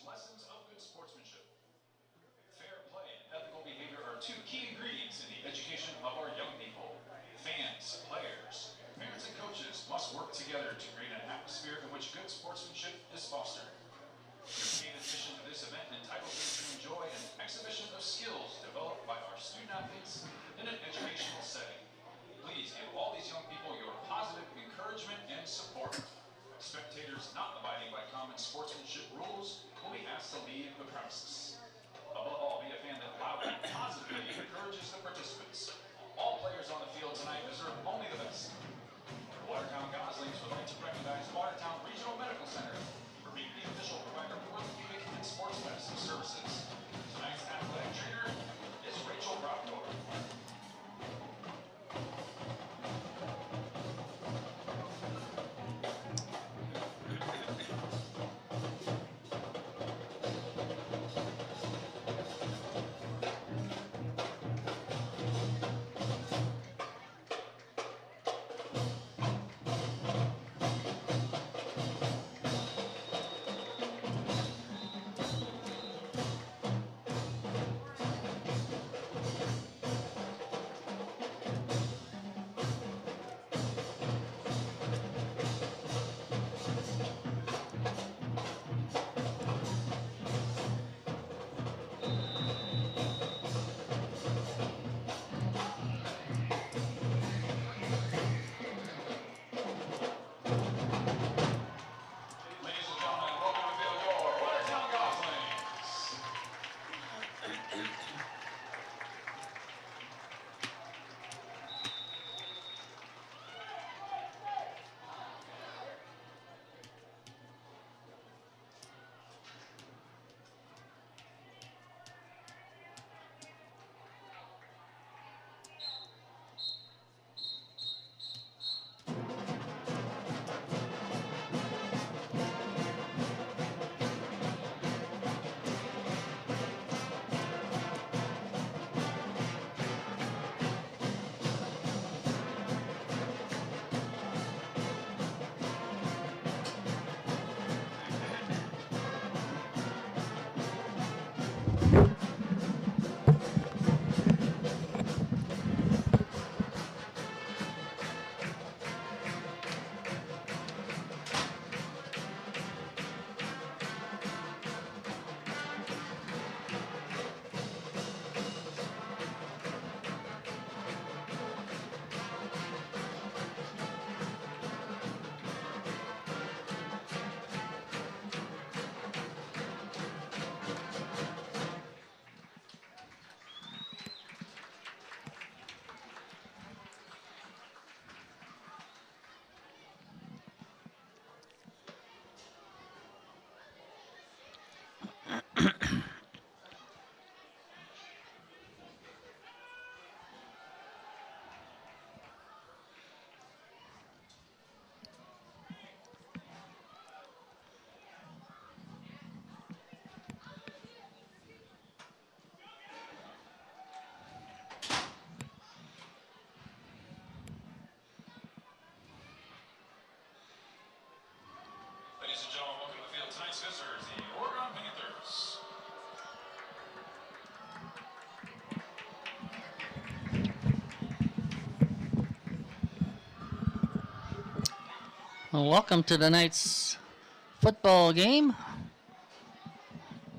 lessons of good sportsmanship. Fair play and ethical behavior are two key ingredients in the education of our young people. Fans, players, parents, and coaches must work together to create an atmosphere in which good sportsmanship is fostered. Your main addition to this event entitles you to enjoy an exhibition of skills developed by our student athletes in an educational setting. Please give all these young people your positive encouragement and support. Spectators not abiding by common sportsmanship rules will be asked to leave the premises. Above all, be a fan that loudly, positively encourages the participants. All players on the field tonight deserve only the best. The Watertown Goslings would like to recognize Watertown Regional Medical Center for being the official provider of orthopedic and sports medicine services. Tonight's athletic trainer is Rachel Rockmore. Ladies and gentlemen, welcome to the field. Tonight's visitors, the Oregon Panthers. Well, welcome to tonight's football game.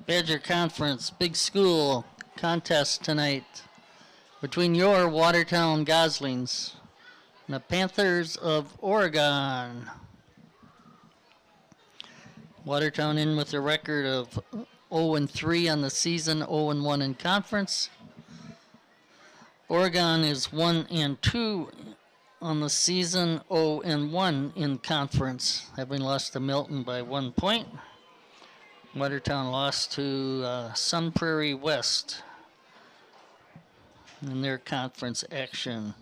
Badger Conference Big School contest tonight between your Watertown Goslings and the Panthers of Oregon. Watertown in with a record of 0-3 on the season, 0-1 in conference. Oregon is 1-2 on the season, 0-1 in conference, having lost to Milton by 1 point. Watertown lost to Sun Prairie West in their conference action.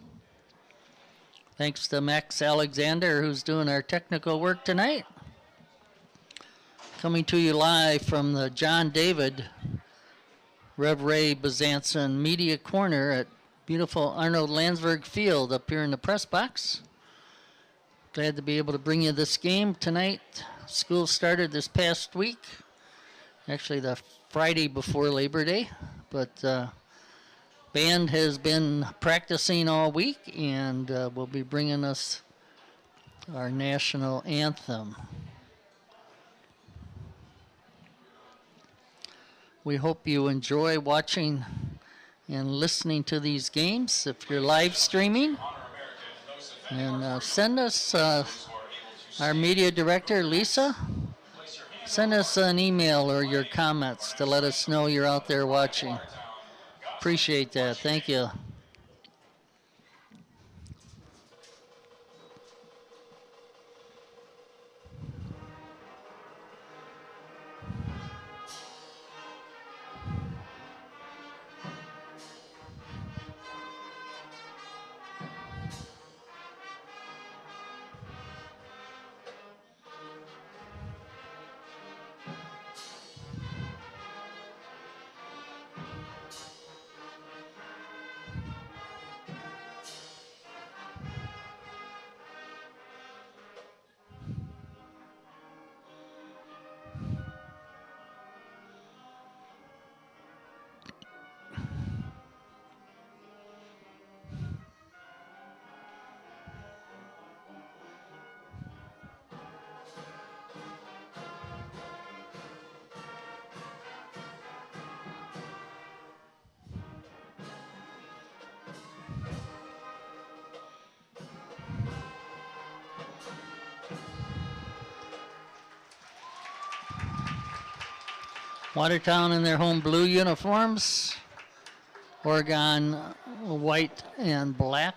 Thanks to Max Alexander, who's doing our technical work tonight. Coming to you live from the John David Rev Ray Bezanson Media Corner at beautiful Arnold Landsberg Field up here in the press box. Glad to be able to bring you this game tonight. School started this past week, actually the Friday before Labor Day, but band has been practicing all week and will be bringing us our national anthem. We hope you enjoy watching and listening to these games if you're live streaming. And send us, our media director, Lisa, send us an email or your comments to let us know you're out there watching. Appreciate that. Thank you. Watertown in their home blue uniforms. Oregon white and black.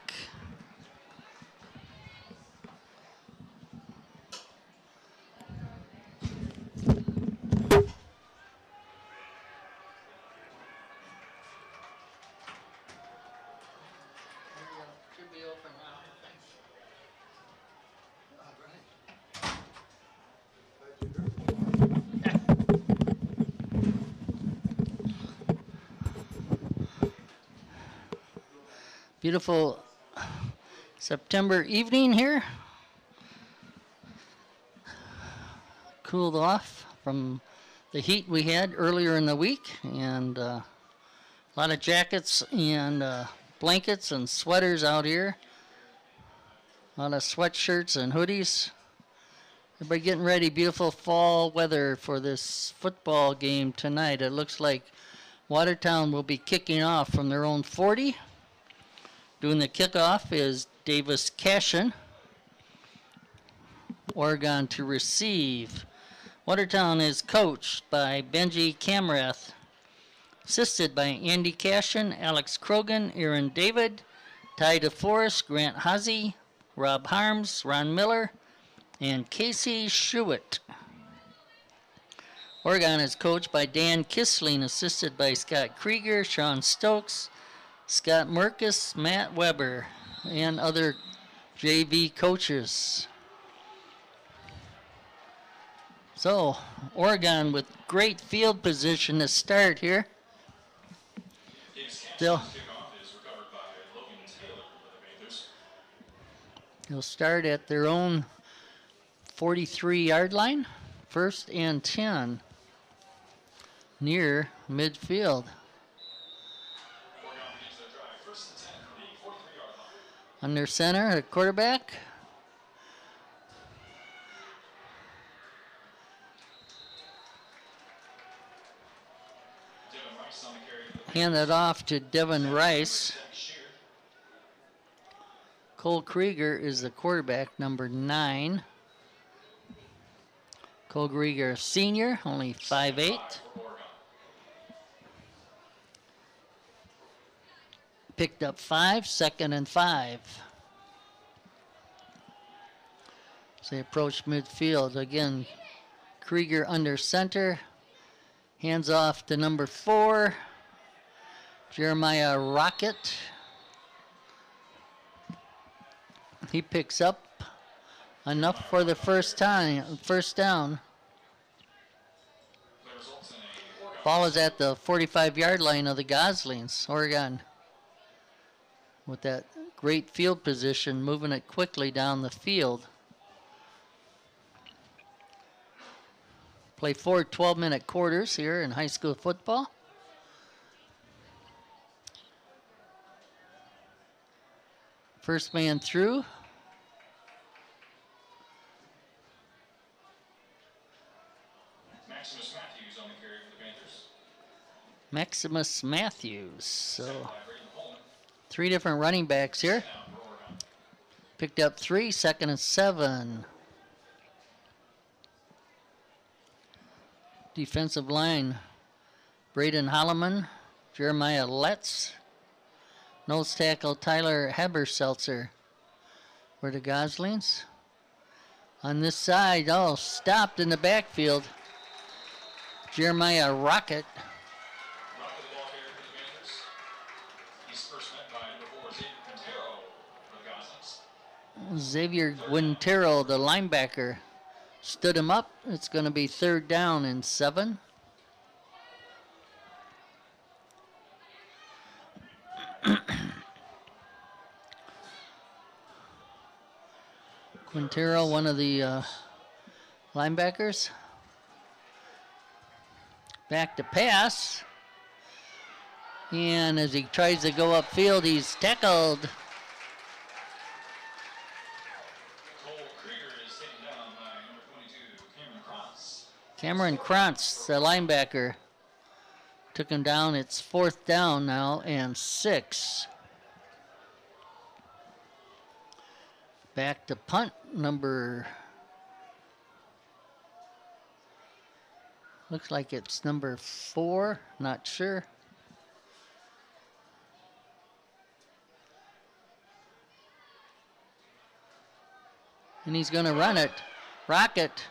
Beautiful September evening here. Cooled off from the heat we had earlier in the week, and a lot of jackets and blankets and sweaters out here. A lot of sweatshirts and hoodies. Everybody getting ready. Beautiful fall weather for this football game tonight. It looks like Watertown will be kicking off from their own 40. Doing the kickoff is Davis Cashin. Oregon to receive. Watertown is coached by Benji Camrath. Assisted by Andy Cashin, Alex Krogan, Aaron David, Ty DeForest, Grant Hazy, Rob Harms, Ron Miller, and Casey Schuett. Oregon is coached by Dan Kisling, assisted by Scott Krieger, Sean Stokes, Scott Merkus, Matt Weber, and other JV coaches. So, Oregon with great field position to start here. They'll start at their own 43-yard line, 1st and 10, near midfield. Under center, at quarterback. Hand it off to Devin Rice. Cole Krieger is the quarterback, number 9. Cole Krieger, senior, only 5'8". Picked up 5, 2nd and 5. As they approach midfield, again, Krieger under center. Hands off to number 4, Jeremiah Rocket. He picks up enough for the first down. Ball is at the 45-yard line of the Goslings. Oregon with that great field position, moving it quickly down the field. Play 4 12-minute quarters here in high school football. First man through. Maximus Matthews on the carry for the Panthers. Maximus Matthews. So 3 different running backs here. Picked up 3, 2nd and 7. Defensive line, Braden Holloman, Jeremiah Letts. Nose tackle, Tyler Haberseltzer for the Goslings. On this side, stopped in the backfield. Jeremiah Rocket. Rocket the ball carrier for the Panthers. He's first met by number 4, Xavier Quintero for the Goslings. Xavier Quintero, the linebacker, stood him up. It's going to be 3rd down and 7. Quintero, one of the linebackers. Back to pass. And as he tries to go upfield, he's tackled. Cole Krieger is taken down by number 22, Cameron Krantz. Cameron Krantz, the linebacker, took him down. It's 4th down now and 6. Back to punt number, looks like it's number 4, not sure. And he's going to run it, Rocket,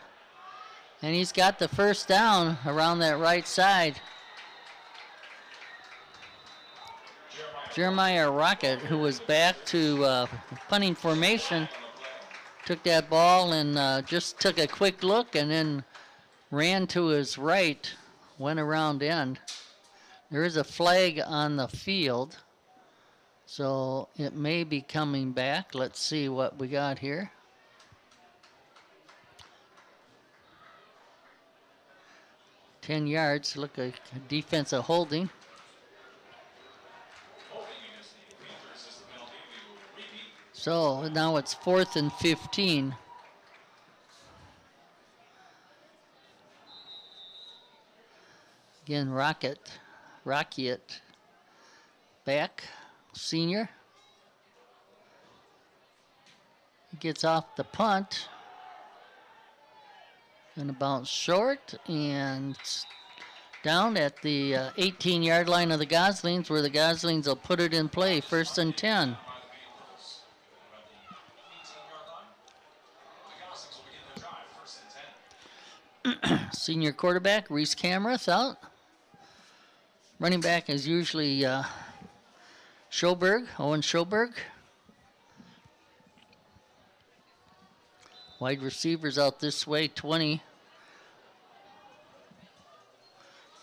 and he's got the first down around that right side. Jeremiah Rocket, who was back to punting formation, took that ball and just took a quick look and then ran to his right, went around end. There is a flag on the field, so it may be coming back. Let's see what we got here. "10 yards, look like a defensive holding. So now it's 4th and 15. Again, Rocket back, senior. He gets off the punt. Gonna bounce short and down at the 18-yard line of the Goslings, where the Goslings will put it in play, 1st and 10. Senior quarterback, Reese Camerath out. Running back is usually Owen Schoberg. Wide receivers out this way, 20.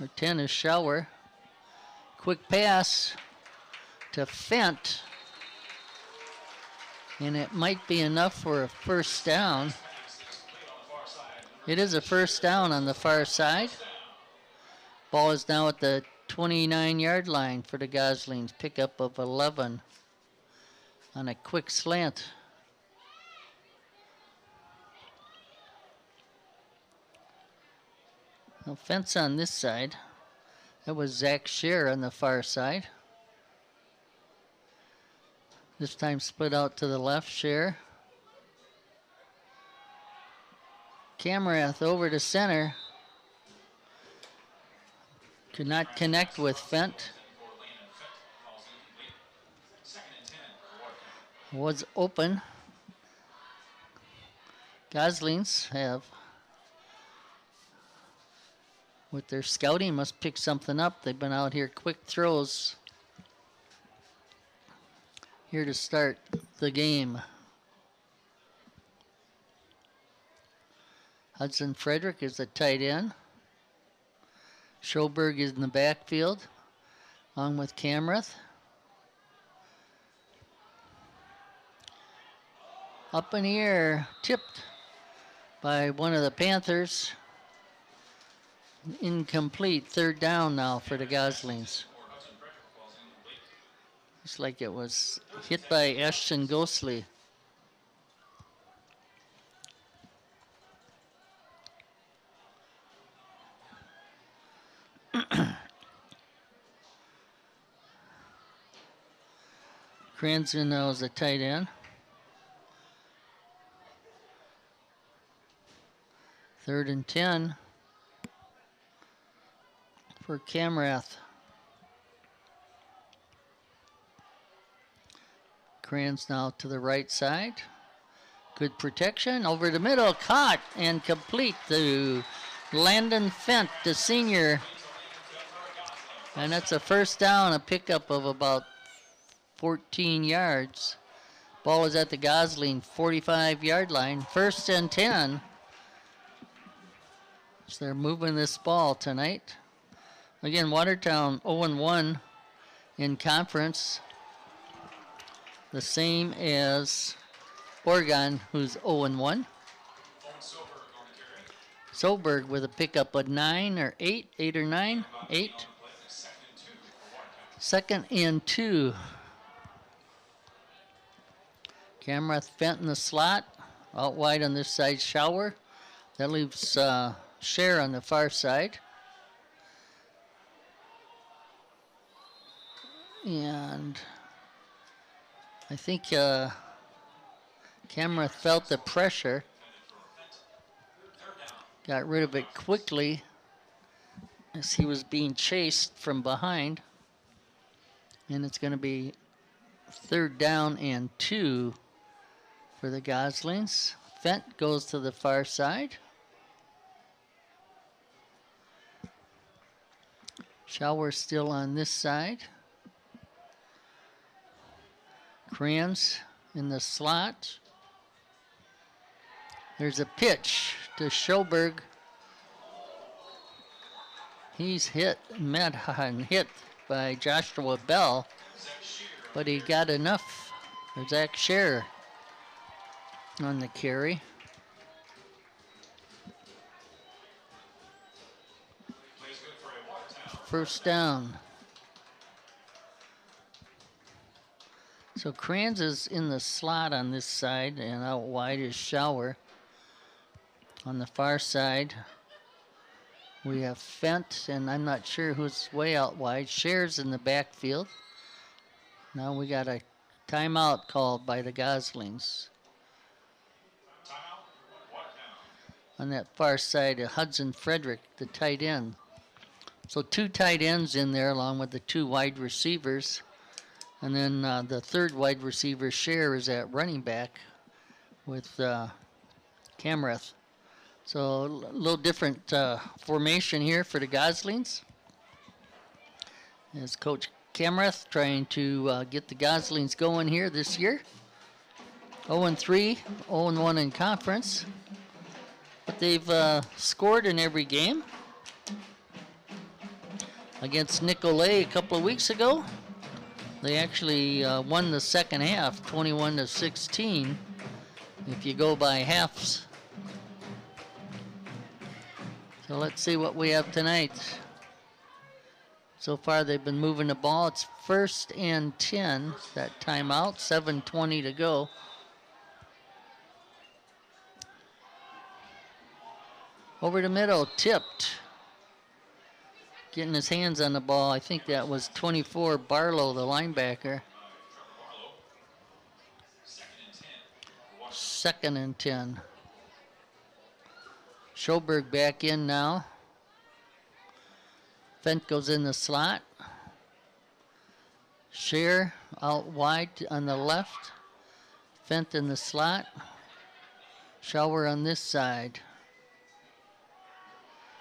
Or 10 is Shower. Quick pass to Fent. And it might be enough for a first down. It is a first down on the far side. Ball is now at the 29-yard line for the Goslings. Pickup of 11 on a quick slant. No fence on this side. That was Zach Scher on the far side. This time split out to the left, Scher. Camerath over to center. Could not connect with Fent. Was open. Goslings have, with their scouting, must pick something up. They've been out here quick throws here to start the game. Hudson Frederick is the tight end. Schoberg is in the backfield, along with Camerath. Up in the air, tipped by one of the Panthers. incomplete. Third down now for the Goslings. Looks like it was hit by Ashton Ghostly. Cranston now is a tight end. Third and 10 for Camrath. Crans now to the right side. Good protection over the middle, caught and complete to Landon Fent, the senior. And that's a first down, a pickup of about 14 yards. Ball is at the Gosling 45-yard line. First and 10. So they're moving this ball tonight. Again, Watertown 0-1 in conference. The same as Oregon, who's 0-1. Soberg with a pickup of 9 or 8 or 9, 8. Second and 2. Camrath Fent in the slot. Out wide on this side, Shower. That leaves Cher on the far side. And I think Camrath felt the pressure. Got rid of it quickly as he was being chased from behind. And it's going to be third down and 2 for the Goslings. Fent goes to the far side. Shower still on this side. Crans in the slot. There's a pitch to Schoberg. He's hit by Joshua Bell, but he got enough. There's Zach Scher on the carry. First down. So Crans is in the slot on this side, and out wide is Shower. On the far side, we have Fent, and I'm not sure who's way out wide. Scher's in the backfield. Now we got a timeout called by the Goslings. On that far side, Hudson Frederick, the tight end. So 2 tight ends in there along with the 2 wide receivers. And then the third wide receiver, Cher, is at running back with Camrath. So a little different formation here for the Goslings. As Coach Camrath trying to get the Goslings going here this year. 0-3, 0-1 in conference. But they've scored in every game. Against Nicolet a couple of weeks ago, they actually won the second half, 21-16, if you go by halves. So let's see what we have tonight. So far they've been moving the ball. It's first and 10, that timeout, 7:20 to go. Over the middle, tipped. Getting his hands on the ball. I think that was 24, Barlow, the linebacker. Second and 10. Schoberg back in now. Fent goes in the slot. Scher out wide on the left. Fent in the slot. Shower on this side.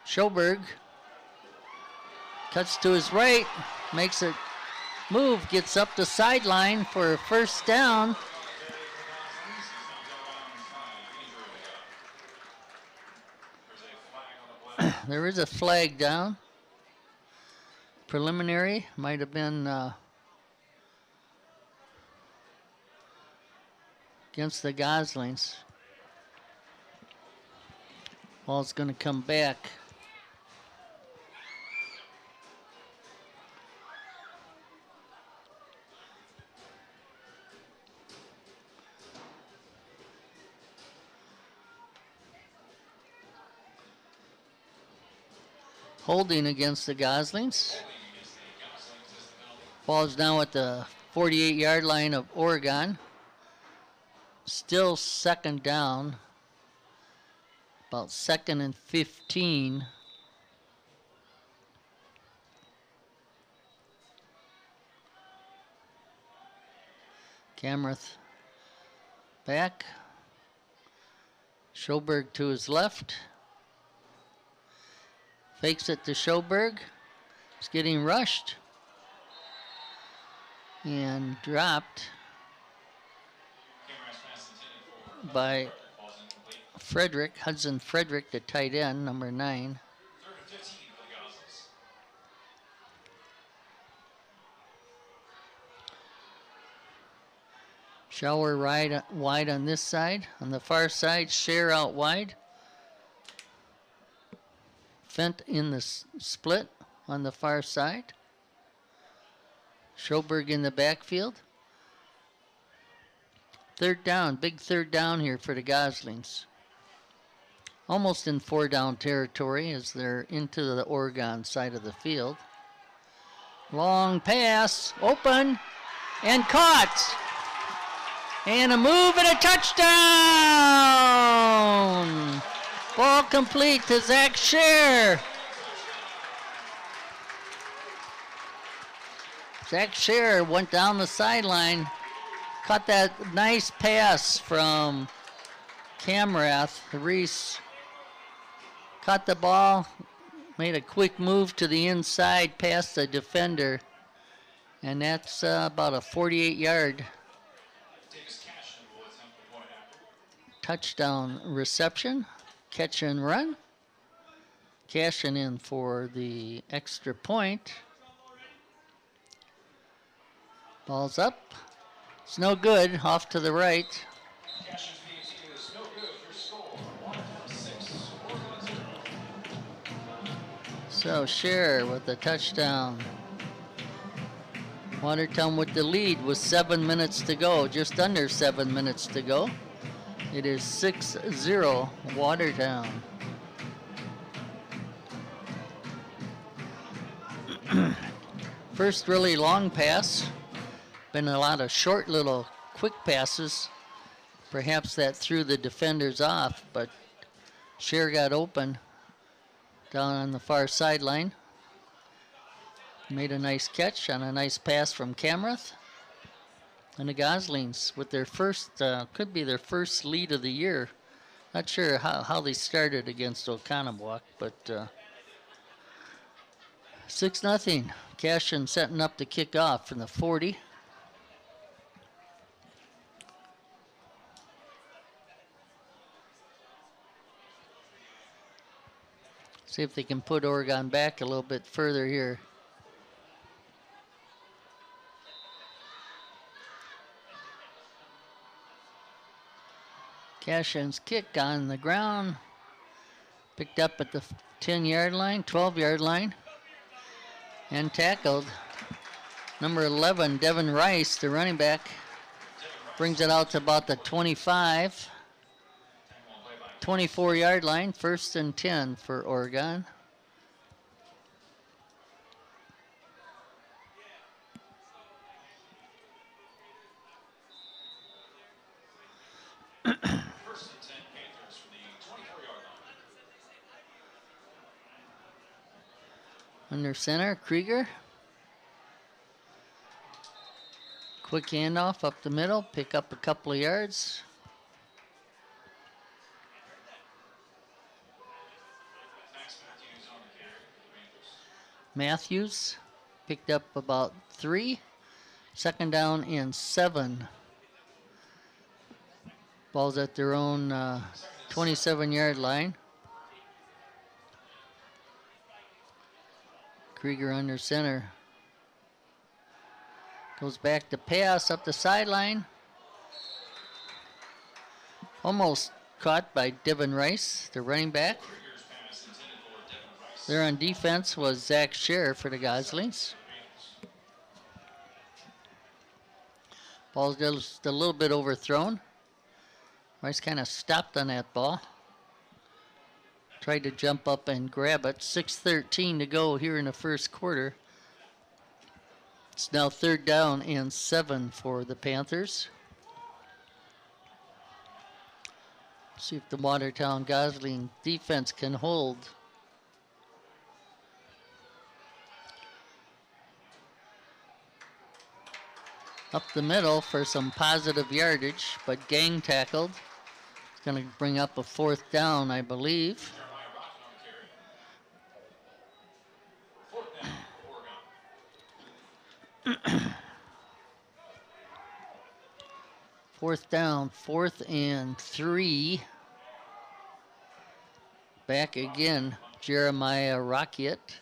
Schoberg cuts to his right, makes a move, gets up the sideline for a first down. There is a flag down. Preliminary, might have been against the Goslings. Ball's going to come back. Holding against the Goslings. Ball's now at the 48-yard line of Oregon. Still second down. About 2nd and 15. Camerath back. Schoberg to his left. Fakes it to Schoberg. He's getting rushed. And dropped by Frederick, Hudson Frederick, the tight end, number 9. Shower wide on this side. On the far side, Scher out wide. Fent in the split on the far side. Schoberg in the backfield. Third down, big third down here for the Goslings. Almost in 4-down territory as they're into the Oregon side of the field. Long pass, open, and caught. And a move and a touchdown! Ball complete to Zach Scher. Zach Scher went down the sideline, caught that nice pass from Camrath. Reese caught the ball, made a quick move to the inside past the defender, and that's about a 48-yard touchdown reception, catch and run. Cashing in for the extra point. Ball's up. It's no good, off to the right. So Scher with the touchdown. Watertown with the lead with 7 minutes to go, just under 7 minutes to go. It is 6-0 Watertown. First really long pass. Been a lot of short little quick passes. Perhaps that threw the defenders off, but Scher got open down on the far sideline. Made a nice catch on a nice pass from Camrath. And the Goslings with their first, could be their first lead of the year. Not sure how they started against Oconomowoc, but 6-0. Cashin setting up the kickoff from the 40. See if they can put Oregon back a little bit further here. Cashin's kick on the ground. Picked up at the 10-yard line, 12-yard line. And tackled. Number 11, Devin Rice, the running back. Brings it out to about the 25. 24-yard line, 1st and 10 for Oregon. Under center, Krieger. Quick handoff up the middle, pick up a couple of yards. Matthews picked up about 3. 2nd down and 7. Ball's at their own 27-yard line. Krieger under center. Goes back to pass up the sideline. Almost caught by Devin Rice, the running back. There on defense was Zach Scher for the Goslings. Ball's just a little bit overthrown. Rice kind of stopped on that ball. tried to jump up and grab it. 6:13 to go here in the first quarter. It's now 3rd down and 7 for the Panthers. See if the Watertown Gosling defense can hold. Up the middle for some positive yardage, but gang tackled. It's going to bring up a 4th down, I believe. Fourth down, 4th and 3. Back again, Jeremiah Rocket.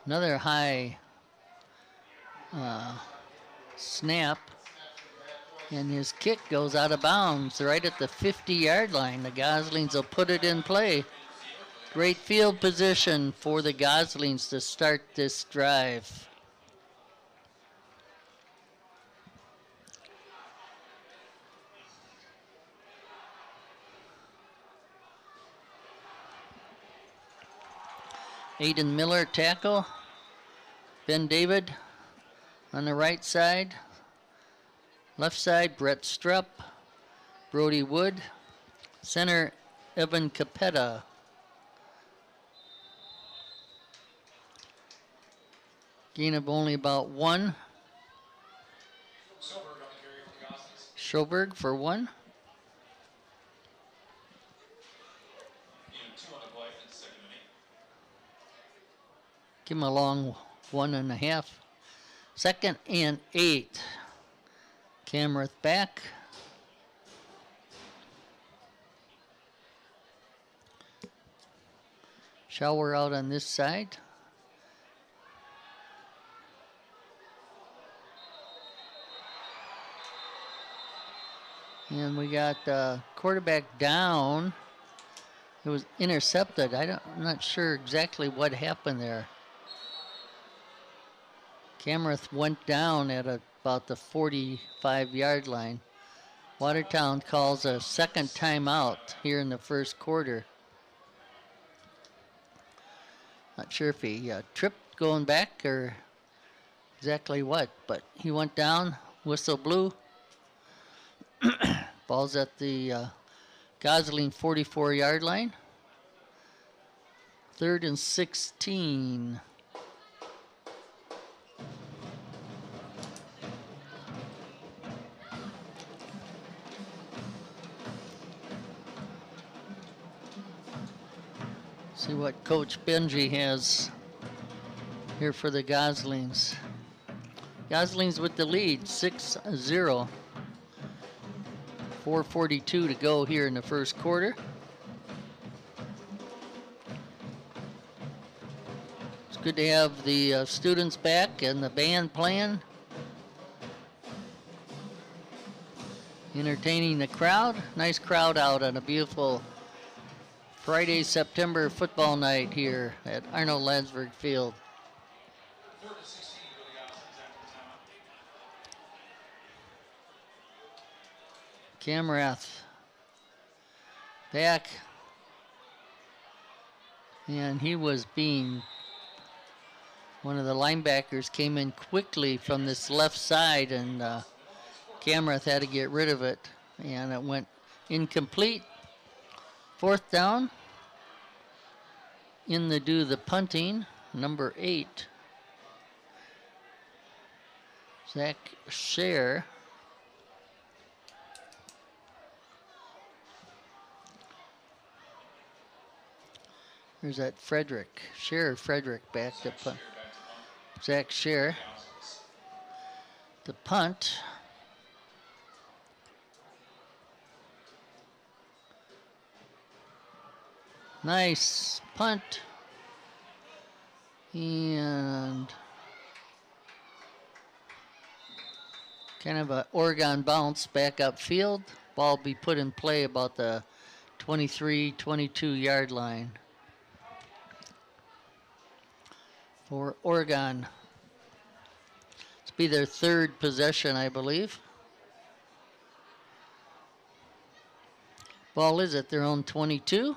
Another high snap, and his kick goes out of bounds right at the 50-yard line. The Goslings will put it in play. Great field position for the Goslings to start this drive. Aiden Miller tackle. Ben David on the right side. Left side, Brett Strupp. Brody Wood. Center, Evan Capetta. Gain of only about 1. Schoberg for 1. Give him a long 1.5. 2nd and 8. Camerath back. Shower out on this side. And we got quarterback down. It was intercepted. I'm not sure exactly what happened there. Camerath went down at about the 45-yard line. Watertown calls a 2nd timeout here in the first quarter. Not sure if he tripped going back or exactly what, but he went down, whistle blew. Ball's at the Gosling 44-yard line. 3rd and 16. See what Coach Benji has here for the Goslings. Goslings with the lead, 6-0. 4:42 to go here in the first quarter. It's good to have the students back and the band playing. Entertaining the crowd. Nice crowd out on a beautiful Friday, September football night here at Arnold Landsberg Field. Camerath back, and he was being, one of the linebackers came in quickly from this left side, and Camerath had to get rid of it, and it went incomplete. 4th down. In to do the punting, number 8, Zach Scher. There's that Frederick back to punt. Zach Scher. The punt. Nice punt. And kind of a Oregon bounce back upfield. Ball be put in play about the 23, 22-yard line for Oregon. It's be their 3rd possession, I believe. Ball is at their own 22.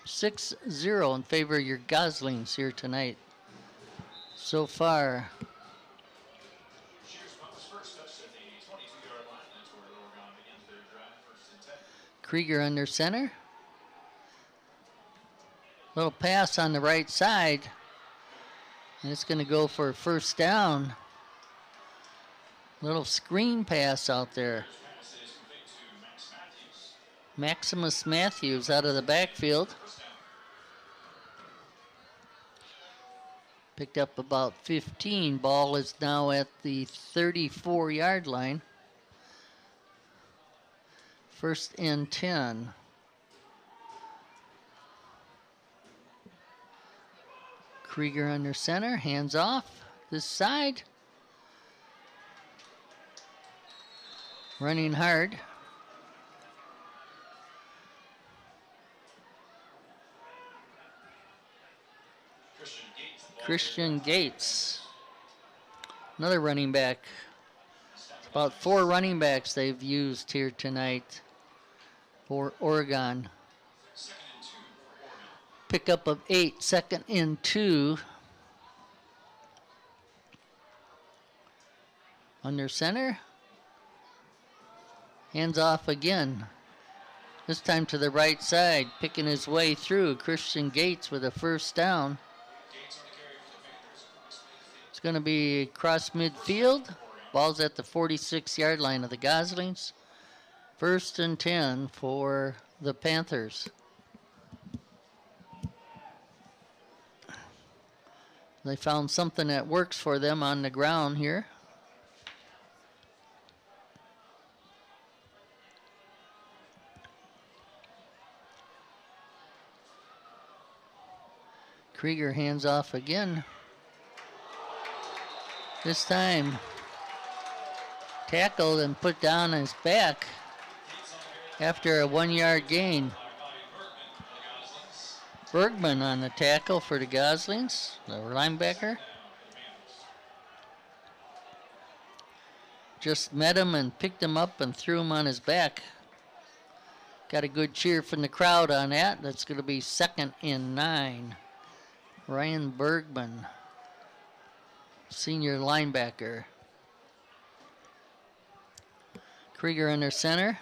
6-0 in favor of your Goslings here tonight. So far. Krieger under center. Little pass on the right side. And it's going to go for a first down. Little screen pass out there. Maximus Matthews out of the backfield. Picked up about 15. Ball is now at the 34-yard line. First and 10. Krieger under center, hands off. This side. Running hard. Christian Gates. Another running back. About 4 running backs they've used here tonight for Oregon. Pickup of 8, 2nd and 2. Under center. Hands off again. This time to the right side, picking his way through. Christian Gates with a first down. It's going to be across midfield. Ball's at the 46-yard line of the Goslings. First and 10 for the Panthers. They found something that works for them on the ground here. Krieger hands off again. This time tackled and put down on his back after a 1-yard gain. Bergman on the tackle for the Goslings, the linebacker. Just met him and picked him up and threw him on his back. Got a good cheer from the crowd on that. That's going to be 2nd and 9. Ryan Bergman, senior linebacker. Krieger under center.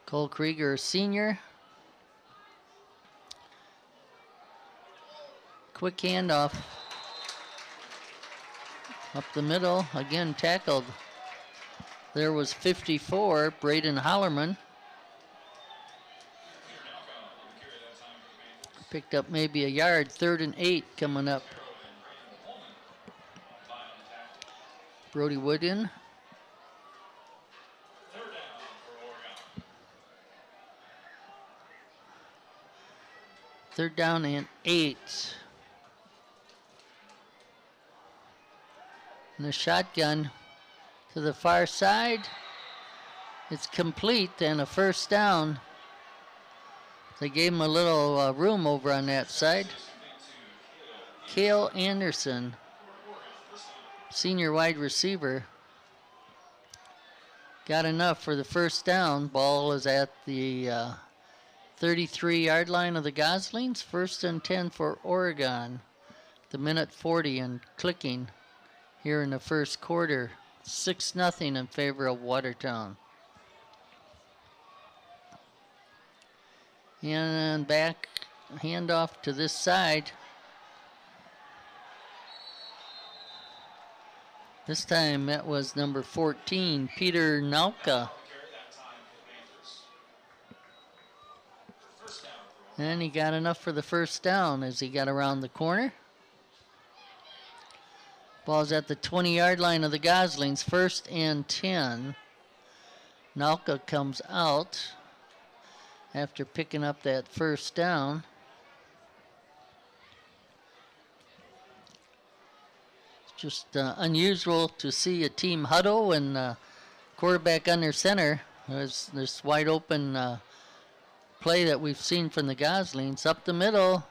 Cole Krieger, senior. Quick handoff. Up the middle, again tackled. There was 54, Braden Hollerman. Picked up maybe a yard, 3rd and 8 coming up. Brody Woodin. Third down and 8. And the shotgun to the far side. It's complete and a first down. They gave him a little room over on that side. Cale Anderson, senior wide receiver, got enough for the first down. Ball is at the 33-yard line of the Goslings. First and 10 for Oregon. The minute 40 and clicking here in the first quarter. 6-0 in favor of Watertown. And back, handoff to this side. This time that was number 14, Peter Nauka. And he got enough for the first down as he got around the corner. Ball's at the 20-yard line of the Goslings, 1st and 10. Nauka comes out after picking up that first down. It's just unusual to see a team huddle and quarterback under center. There's this wide open play that we've seen from the Goslings. Up the middle,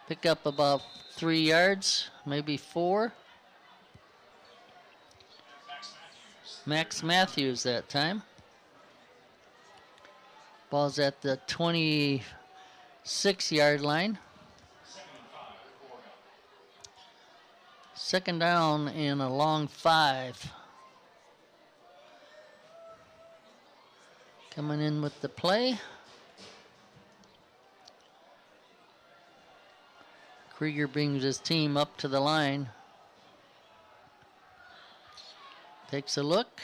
pick up about 3 yards, maybe 4. Max Matthews that time. Ball's at the 26-yard line. 2nd down and a long 5. Coming in with the play. Krieger brings his team up to the line. Takes a look.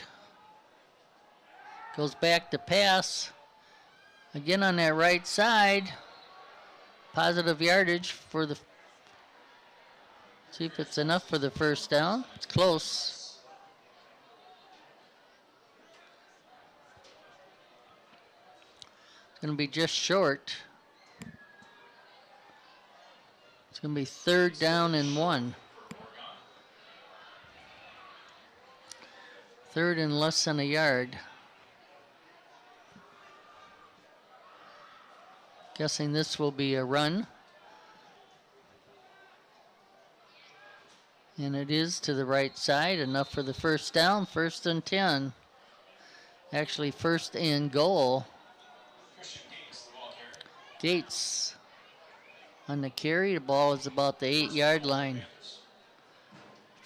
Goes back to pass. Again on that right side. Positive yardage for the... See if it's enough for the 1st down. It's close. It's going to be just short. It's going to be 3rd down and 1. 3rd and less than a yard. Guessing this will be a run. And it is to the right side. Enough for the 1st down. 1st and 10. Actually, 1st and goal. Gates on the carry. The ball is about the 8-yard line.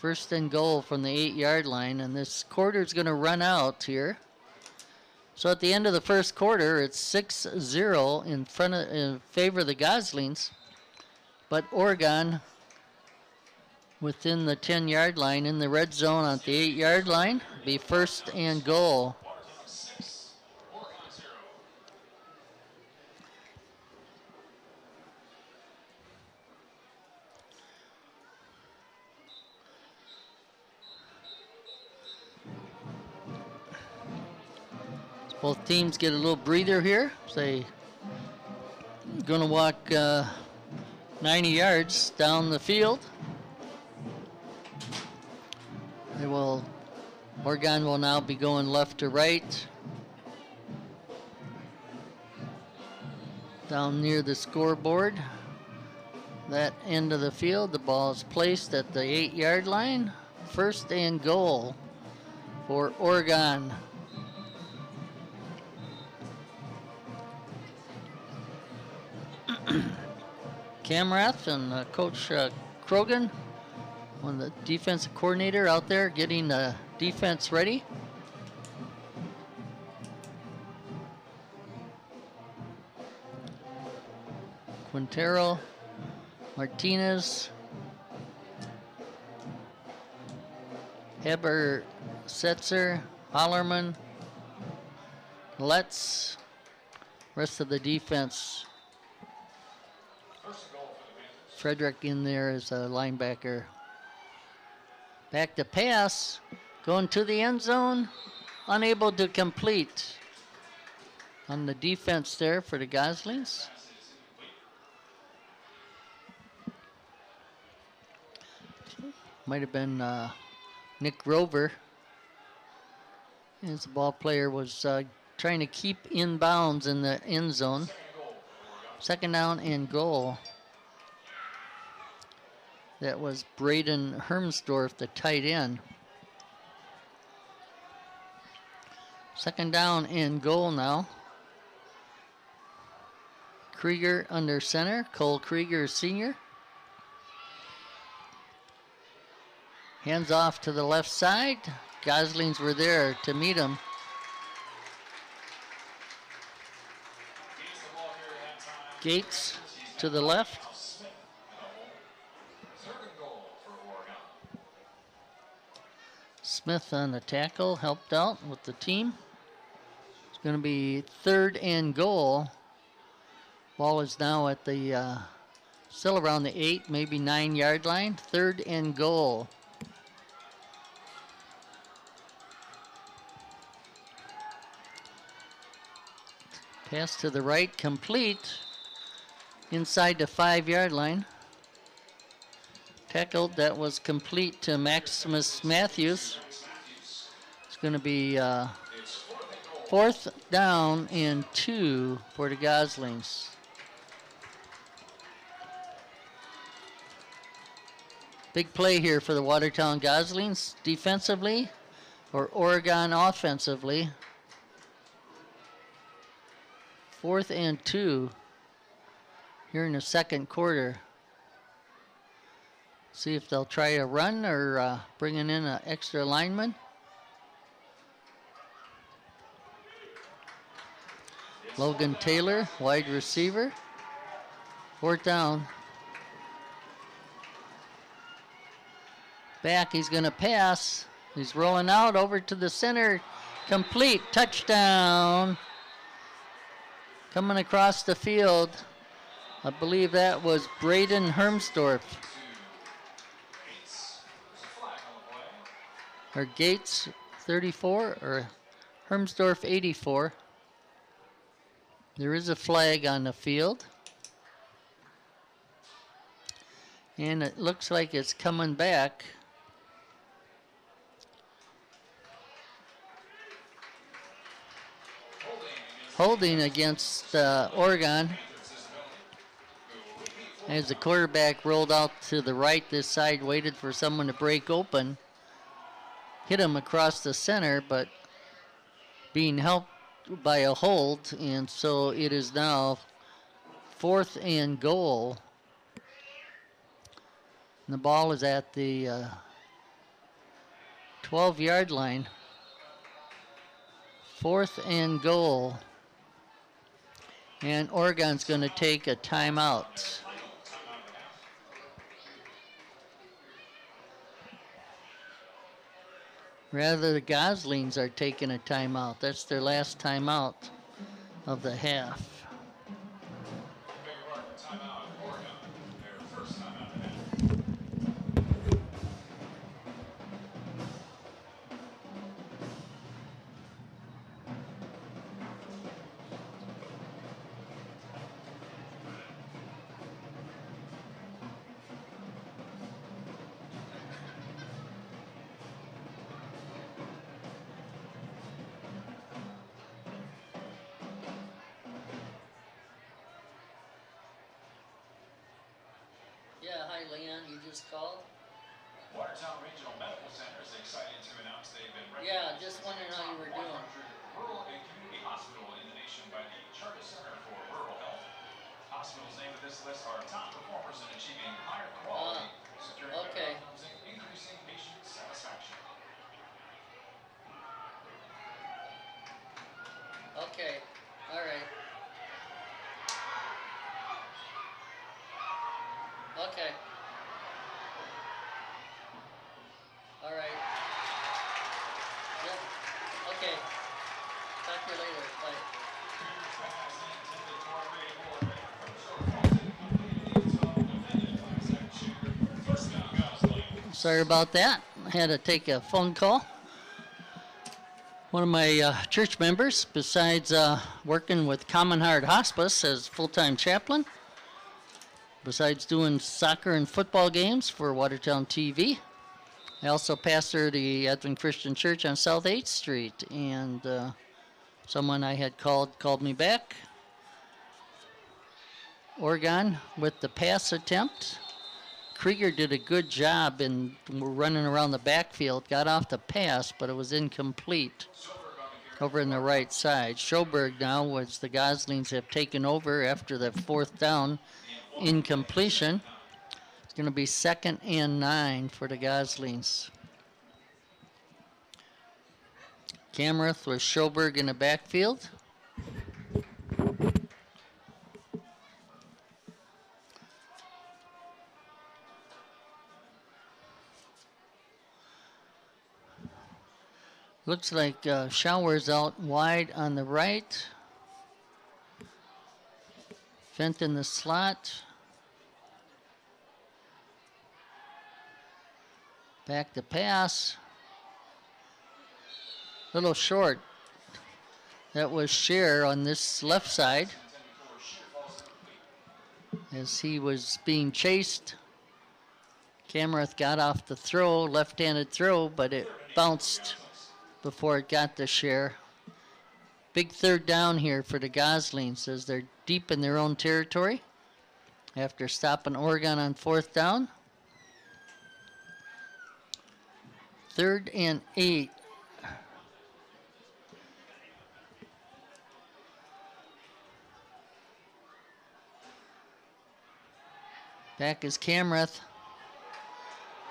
1st and goal from the 8-yard line. And this quarter is going to run out here. So at the end of the 1st quarter, it's 6-0 in favor of the Goslings. But Oregon within the 10-yard line in the red zone at the 8-yard line. Be 1st and goal. Both teams get a little breather here. They going to walk 90 yards down the field. Oregon will now be going left to right. Down near the scoreboard. That end of the field, the ball is placed at the 8-yard line. 1st and goal for Oregon. Camrath and Coach Krogan, one of the defensive coordinator out there getting the defense ready. Quintero, Martinez, Heber, Setzer, Hollerman, Letts, rest of the defense. Frederick in there as a linebacker. Back to pass, going to the end zone, unable to complete on the defense there for the Goslings. Might have been Nick Rover, as the ball player was trying to keep inbounds in the end zone. 2nd down and goal. That was Braden Hermsdorf, the tight end. 2nd down and goal now. Krieger under center. Cole Krieger, senior. Hands off to the left side. Goslings were there to meet him. Gates to the left. Smith on the tackle, helped out with the team. It's going to be 3rd and goal. Ball is now at the, still around the 8, maybe 9-yard line. 3rd and goal. Pass to the right, complete. Inside the 5-yard line. Tackled, that was complete to Maximus Matthews. It's going to be 4th down and 2 for the Goslings. Big play here for the Watertown Goslings defensively, or Oregon offensively. 4th and 2 here in the second quarter. See if they'll try a run or bringing in an extra lineman. Logan Taylor, wide receiver. 4th down. Back, he's going to pass. He's rolling out over to the center. Complete, touchdown. Coming across the field. I believe that was Braden Hermsdorf. Or Gates, 34, or Hermsdorf, 84. There is a flag on the field. And it looks like it's coming back. Holding against Oregon. As the quarterback rolled out to the right, this side waited for someone to break open. Hit him across the center, but being helped by a hold, and so it is now 4th and goal. And the ball is at the 12-yard line. 4th and goal. And Oregon's going to take a timeout. Rather, the Goslings are taking a timeout. That's their last timeout of the half. Yeah, hi Leon, you just called? Watertown Regional Medical Center is excited to announce they've been Yeah, just wondering how you were doing. Rural and Community Hospital in the nation by the Charter Center for Rural Health. Hospitals named in this list are top performers in achieving higher quality, securing better outcomes, and increasing patient satisfaction. Okay, all right. Okay. All right. Yep. Okay. Talk to you later. Bye. Sorry about that. I had to take a phone call. One of my church members, besides working with Common Heart Hospice as full-time chaplain, besides doing soccer and football games for Watertown TV, I also pastor the Advent Christian Church on South 8th Street, and someone I had called me back. Oregon with the pass attempt. Krieger did a good job in running around the backfield, got off the pass, but it was incomplete over in the right side. Schoberg now, which the Goslings have taken over after the 4th down incompletion. It's going to be 2nd and 9 for the Goslings. Camerath with Schoberg in the backfield. Looks like Showers out wide on the right. Fent in the slot. Back to pass. Little short. That was Scheer on this left side. As he was being chased, Camerath got off the throw, left-handed throw, but it bounced before it got to Scheer. Big 3rd down here for the Goslings as they're deep in their own territory after stopping Oregon on 4th down. 3rd and 8. Back is Camreth.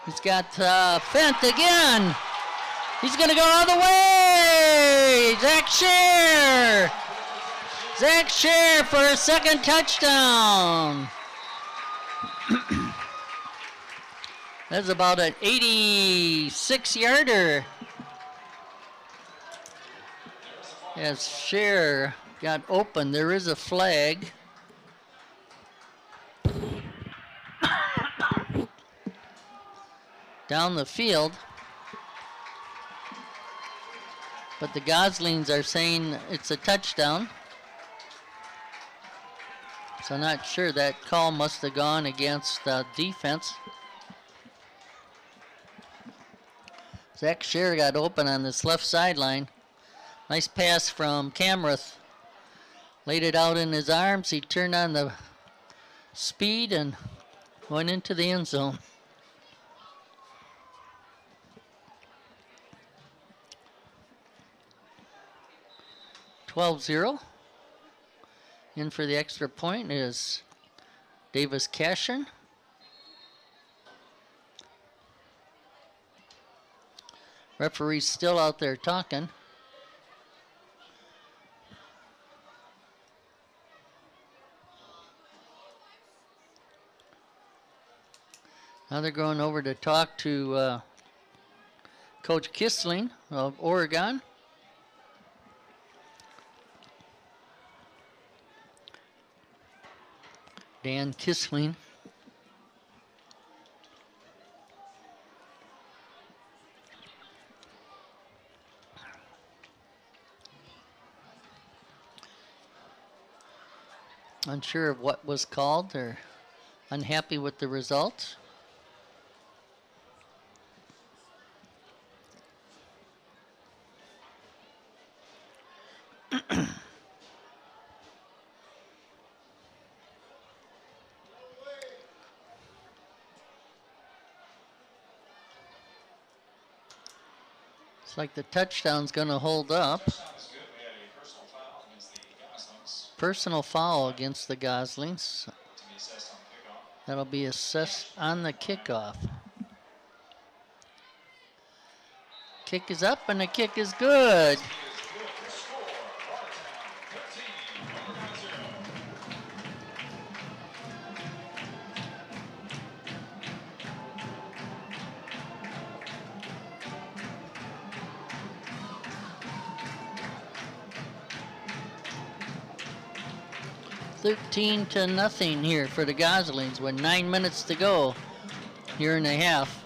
He's got Fent again. He's going to go all the way. Zach Scher. Zach Scher for a second touchdown. That's about an 86-yarder. As Scher got open, there is a flag. Down the field. But the Goslings are saying it's a touchdown. So I'm not sure. That call must have gone against defense. Zach Scher got open on this left sideline. Nice pass from Camreth. Laid it out in his arms. He turned on the speed and went into the end zone. (12-0). In for the extra point is Davis Cashin. Referee's still out there talking. Now they're going over to talk to Coach Kissling of Oregon. Dan Kissling. Unsure of what was called or unhappy with the results. It's like the touchdown's going to hold up. Personal foul against the Goslings. That'll be assessed on the kickoff. Kick is up and the kick is good. 13-0 here for the Goslings with 9 minutes to go here in the half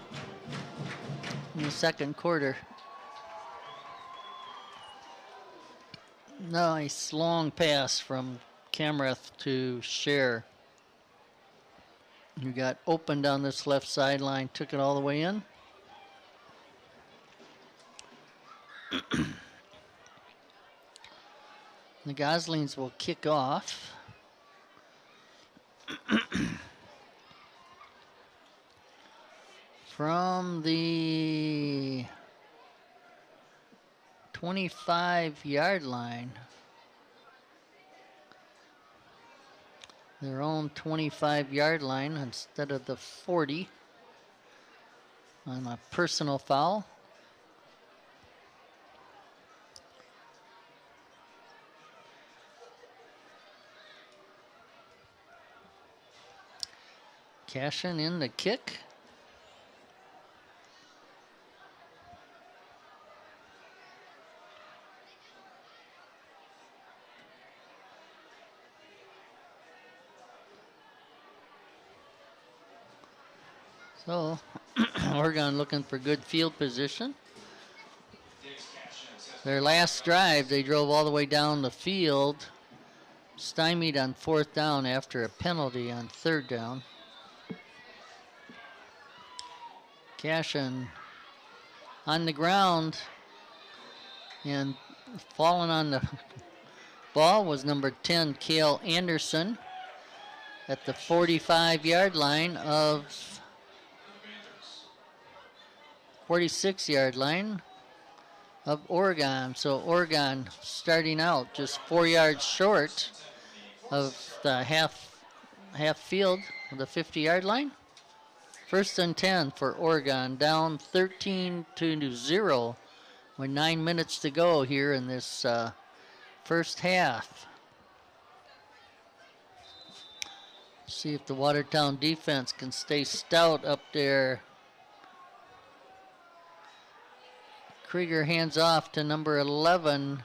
in the second quarter. Nice long pass from Camreth to Scher. You got open down this left sideline, took it all the way in. The Goslings will kick off. From the 25-yard line. Their own 25-yard line instead of the 40 on a personal foul. Cashin in the kick. So, Oregon looking for good field position. Their last drive, they drove all the way down the field, stymied on 4th down after a penalty on 3rd down. Cashin on the ground, and falling on the ball was number 10, Cale Anderson, at the 45-yard line of 46-yard line of Oregon. So Oregon starting out just 4 yards short of the half field the 50-yard line. 1st and 10 for Oregon, down 13-0 with 9 minutes to go here in this first half. See if the Watertown defense can stay stout up there. Krieger hands off to number 11.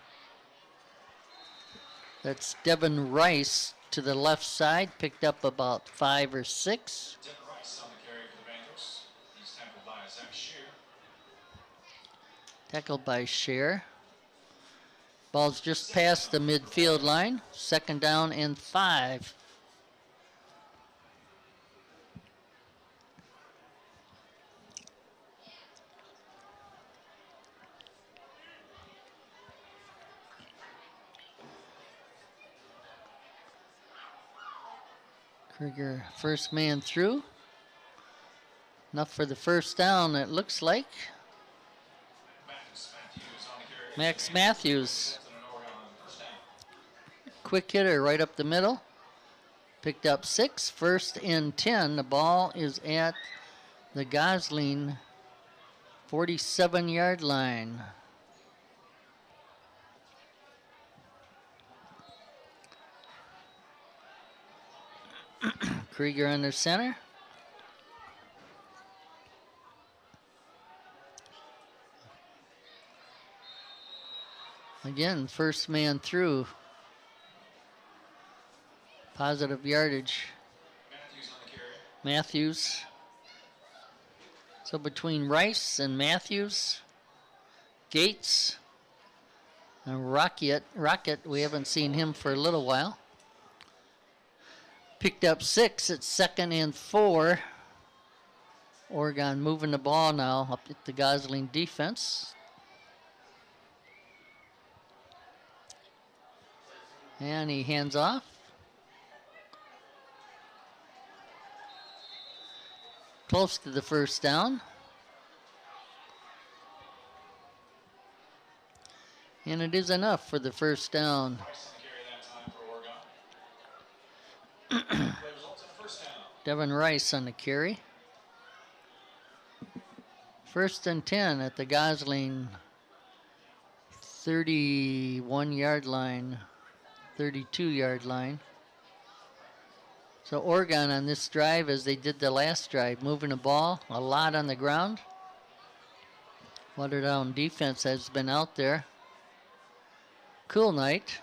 That's Devin Rice to the left side, picked up about 5 or 6. Devin Rice on the carry for the Bengals. He's tackled by Zach Shear. Tackled by Shear. Ball's just past the midfield line. 2nd down and 5. Krieger, first man through. Enough for the first down, it looks like. Max Matthews. Quick hitter right up the middle. Picked up 6, 1st and 10. The ball is at the Gosling 47-yard line. Krieger under center. Again, first man through. Positive yardage. Matthews on the carry. Matthews. So between Rice and Matthews, Gates, and Rocket, we haven't seen him for a little while. Picked up 6 at 2nd and 4. Oregon moving the ball now up at the Gosling defense. And he hands off. Close to the first down. And it is enough for the first down. Devin Rice on the carry. 1st and 10 at the Gosling 31-yard line, 32-yard line. So Oregon on this drive, as they did the last drive, moving the ball a lot on the ground. Watertown defense has been out there. Cool night.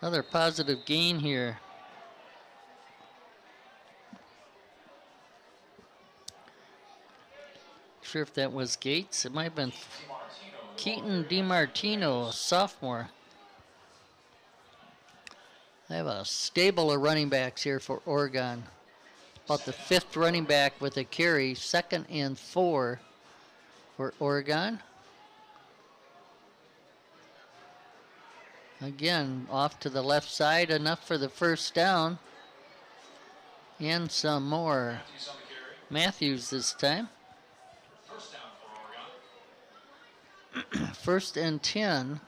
Another positive gain here. Sure if that was Gates. It might have been Keaton DiMartino, a sophomore. They have a stable of running backs here for Oregon. About the 5th running back with a carry. 2nd and 4 for Oregon. Again, off to the left side, enough for the first down. And some more. Matthews this time. First down for Oregon. 1st and 10.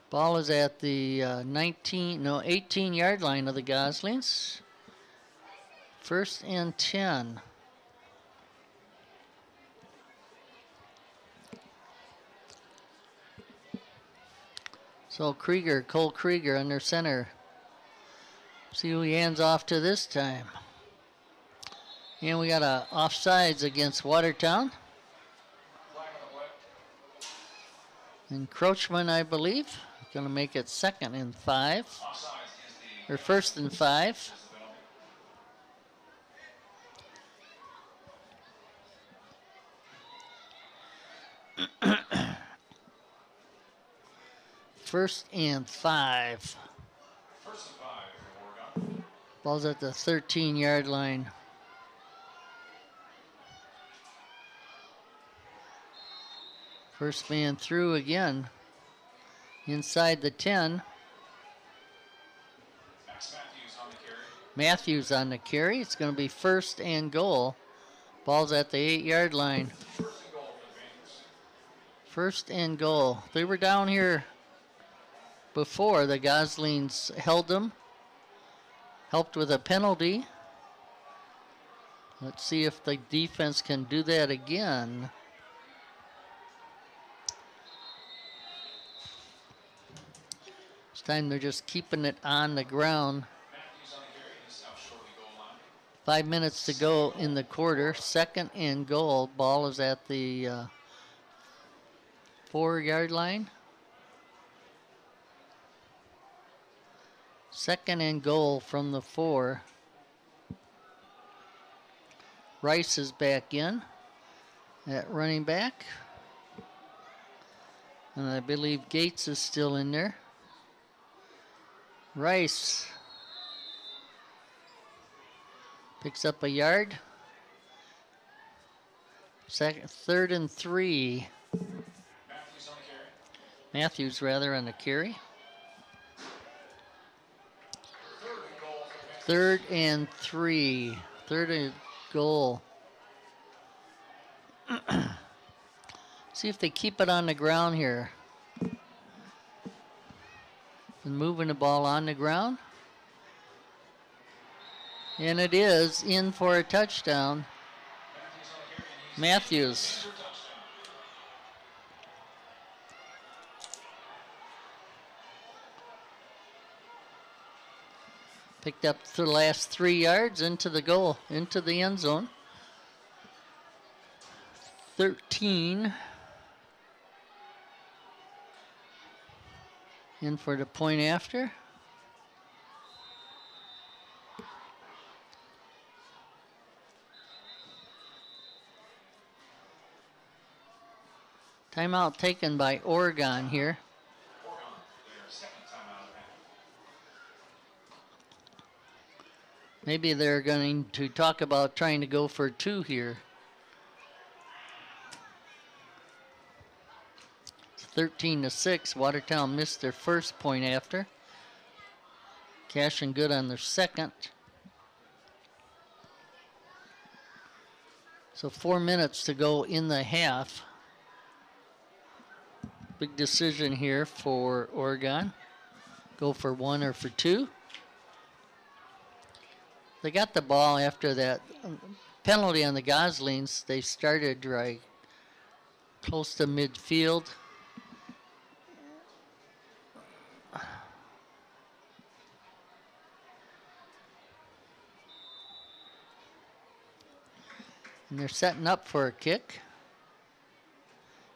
Ball is at the 18-yard line of the Goslings. 1st and 10. So Cole Krieger under center. See who he hands off to this time. And we got a offsides against Watertown. Encroachment, I believe. Going to make it 2nd and 5. Or 1st and 5. First and 5. Ball's at the 13-yard line. First man through again. Inside the 10. Matthews on the carry. It's going to be 1st and goal. Ball's at the 8-yard line. 1st and goal. They were down here before. The Goslings held them. helped with a penalty. Let's see if the defense can do that again. This time they're just keeping it on the ground. 5 minutes to go in the quarter. 2nd and goal. Ball is at the 4-yard line. 2nd and goal from the 4. Rice is back in at running back. And I believe Gates is still in there. Rice picks up a yard. 3rd and 3. Matthews rather on the carry. 3rd and 3. 3rd and goal. See if they keep it on the ground here. And moving the ball on the ground. And it is in for a touchdown. Matthews. Picked up the last 3 yards into the goal, into the end zone. 13. In for the point after. Timeout taken by Oregon here. Maybe they're going to talk about trying to go for 2 here. 13-6. Watertown missed their first point after. Cash and good on their second. So 4 minutes to go in the half. Big decision here for Oregon. Go for 1 or for 2. They got the ball after that penalty on the Goslings. They started right close to midfield. And they're setting up for a kick.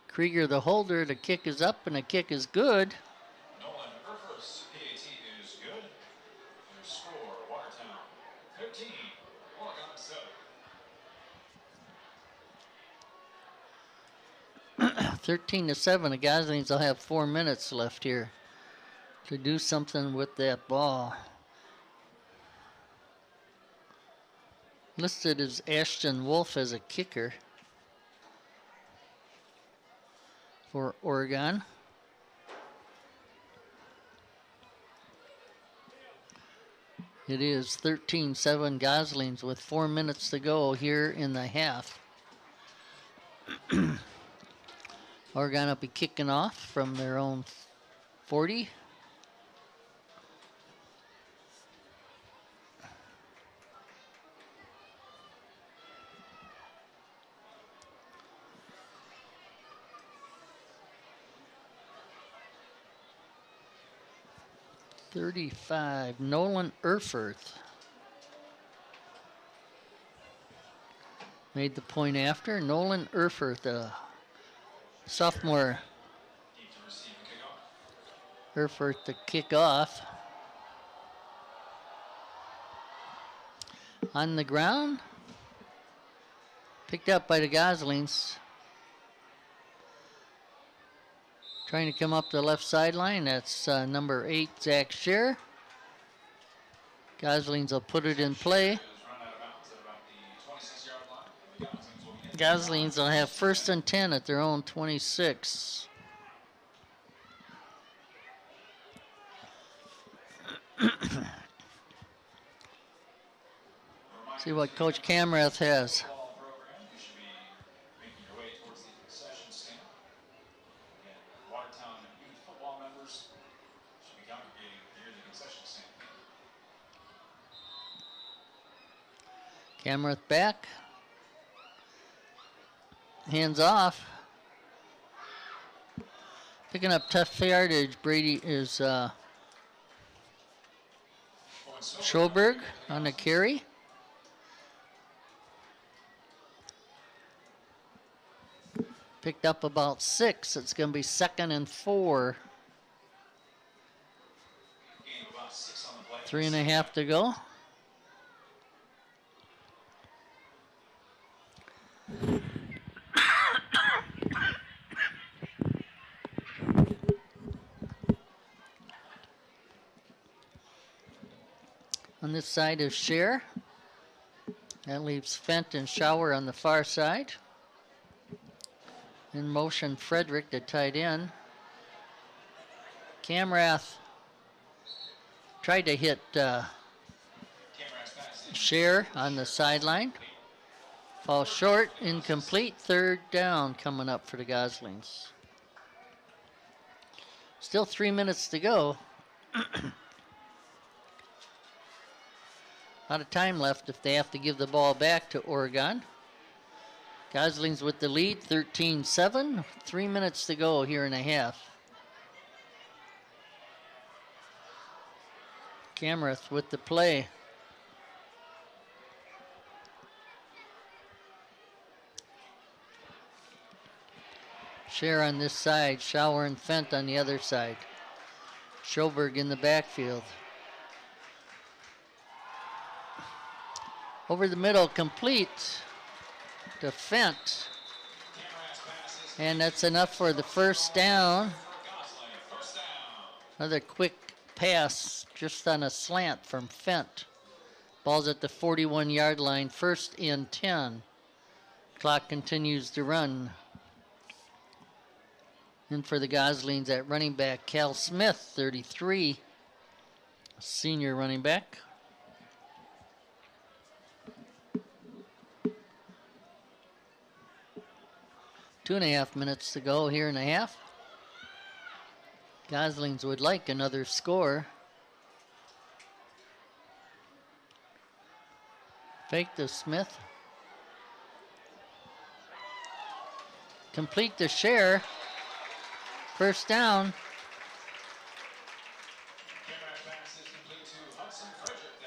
Krieger the holder, the kick is up and the kick is good. Nolan Urfus, PAT is good. Your score, Watertown 13, Oregon 7. 13-7, the Goslings will have 4 minutes left here to do something with that ball. Listed as Ashton Wolf as a kicker for Oregon. It is 13-7 Goslings with 4 minutes to go here in the half. Oregon will be kicking off from their own 40. Nolan Erfurth made the point after. Nolan Erfurth, a sophomore. Erfurth to kick off. On the ground. Picked up by the Goslings. Trying to come up the left sideline. That's number 8, Zach Scherer. Goslings will put it in play. Goslings will have 1st and 10 at their own 26. See what Coach Camrath has. Camerath back. Hands off. Picking up tough yardage. Brady is Schoberg on the carry. Picked up about 6. It's going to be 2nd and 4. 3.5 to go. On this side is Scher. That leaves Fent and Schauer on the far side. In motion, Frederick, the tight end. Camrath tried to hit Scher on the sideline. Falls short, incomplete. 3rd down coming up for the Goslings. Still 3 minutes to go. A lot of time left if they have to give the ball back to Oregon. Goslings with the lead, 13-7. 3 minutes to go here and a half. Camerath with the play. Scher on this side, Schauer and Fent on the other side. Schoberg in the backfield. Over the middle, complete to Fent. And that's enough for the 1st down. Another quick pass just on a slant from Fent. Ball's at the 41-yard line, 1st and 10. Clock continues to run. In for the Goslings at running back, Cal Smith, 33, senior running back. Two and a half minutes to go here and a half. Goslings would like another score. Fake to Smith. Complete to Scher. 1st down.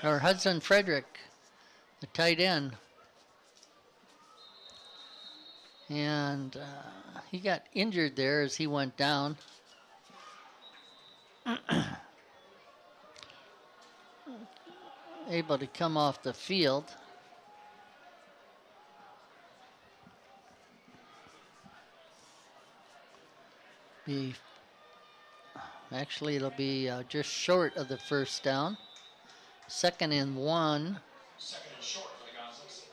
Or Hudson Frederick, the tight end. And he got injured there as he went down. Able to come off the field. Actually, it'll be just short of the 1st down. 2nd and 1. 2nd and short for the Goslings.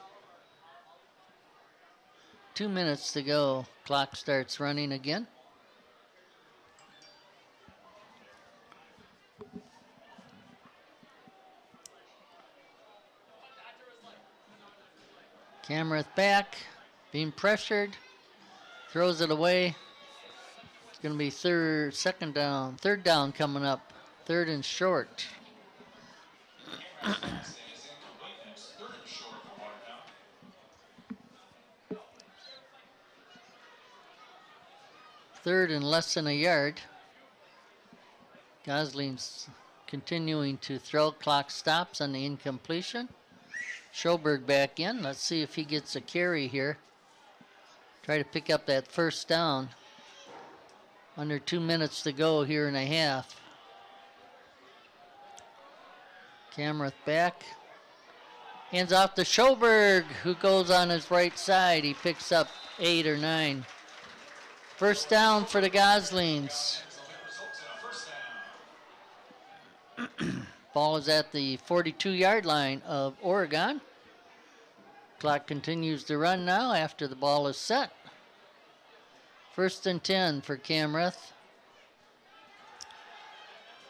2 minutes to go. Clock starts running again. Camerath back, being pressured, throws it away. It's going to be 3rd down coming up, 3rd and short. Third and less than a yard. Goslings continuing to throw. Clock stops on the incompletion. Schoberg back in. Let's see if he gets a carry here. Try to pick up that 1st down. Under 2 minutes to go here and a half. Camerath back. Hands off to Schoberg, who goes on his right side. He picks up 8 or 9. 1st down for the Goslings. Ball is at the 42-yard line of Oregon. Clock continues to run now after the ball is set. 1st and 10 for Camerath.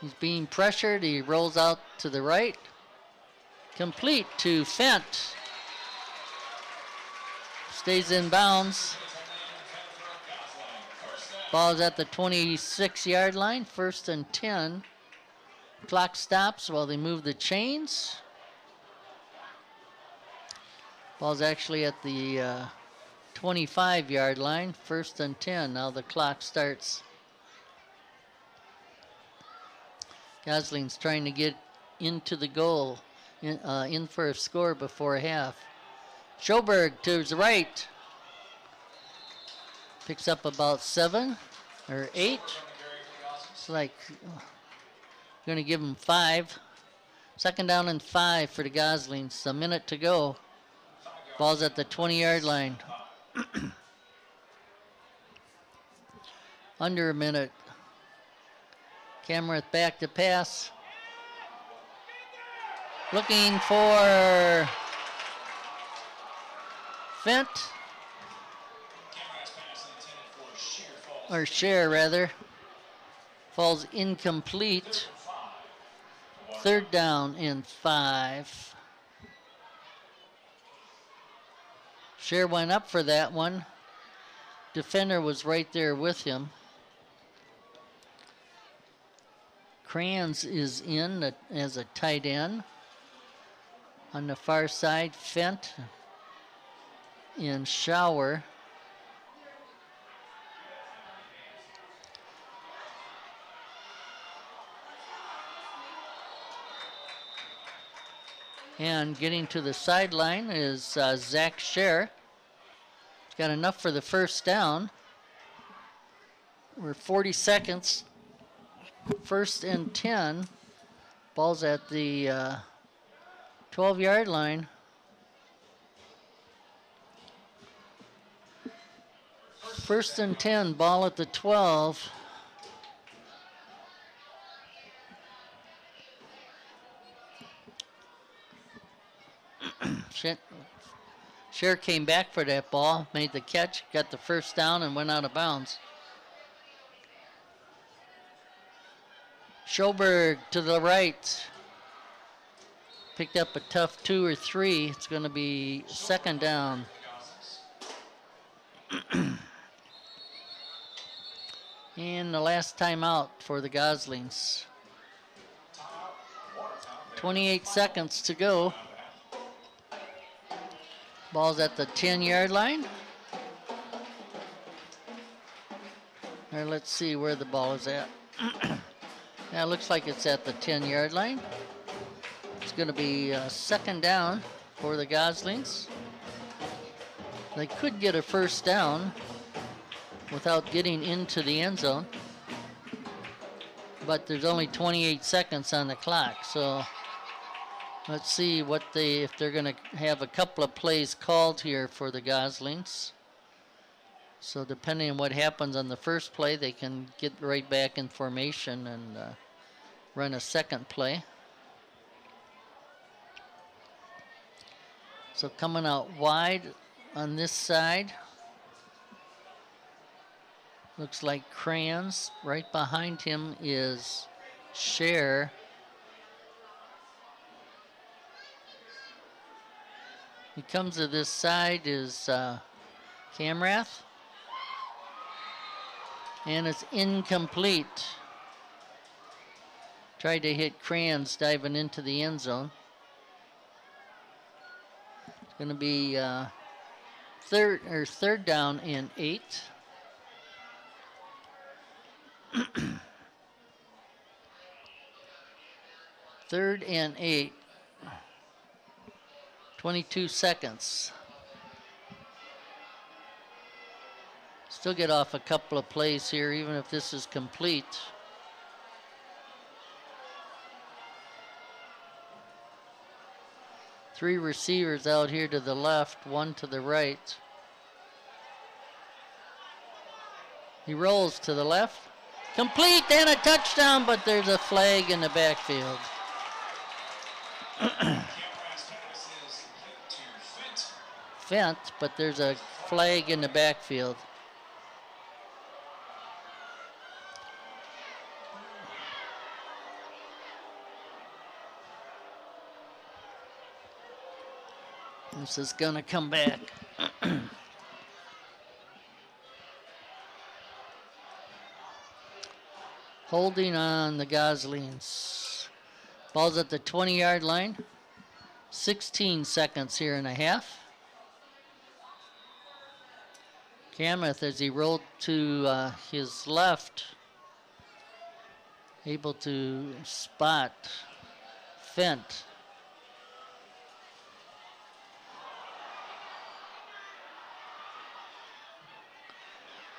He's being pressured. He rolls out to the right. Complete to Fent. Stays in bounds. Ball's at the 26-yard line. 1st and 10. Clock stops while they move the chains. Ball's actually at the 25-yard line, 1st and 10. Now the clock starts. Gosling's trying to get into the goal, in for a score before half. Schoberg to his right. Picks up about 7 or 8. It's like going to give him 5. 2nd down and 5 for the Goslings. A minute to go. Ball's at the 20-yard line. Under a minute. Camerath back to pass. Looking for Fent. Or Share, rather. Falls incomplete. 3rd down and 5. Share went up for that one. Defender was right there with him. Crayons is in as a tight end. On the far side, Fent and Shower. And getting to the sideline is Zach Scher. Got enough for the 1st down. We're 40 seconds. 1st and 10. Ball's at the 12-yard line. First and 10, ball at the 12. Scher came back for that ball, made the catch, got the 1st down, and went out of bounds. Schoberg to the right. Picked up a tough 2 or 3. It's going to be 2nd down. And the last timeout for the Goslings. 28 seconds to go. Ball's at the 10-yard line. Or let's see where the ball is at. Yeah, it looks like it's at the 10-yard line. It's going to be 2nd down for the Goslings. They could get a 1st down without getting into the end zone. But there's only 28 seconds on the clock, so let's see if they're going to have a couple of plays called here for the Goslings. So depending on what happens on the first play, they can get right back in formation and run a 2nd play. So coming out wide on this side. Looks like Crayons. Right behind him is Share. He comes to this side is Camrath. And it's incomplete. Tried to hit Crayons diving into the end zone. It's going to be third down and 8. Third and 8. 22 seconds. Still get off a couple of plays here, even if this is complete. Three receivers out here to the left, one to the right. He rolls to the left. Complete and a touchdown, but there's a flag in the backfield. Fent, but there's a flag in the backfield. This is gonna come back. Holding on the Goslings. Ball's at the 20-yard line. 16 seconds here and a half. Kamrath, as he rolled to his left, able to spot Fent.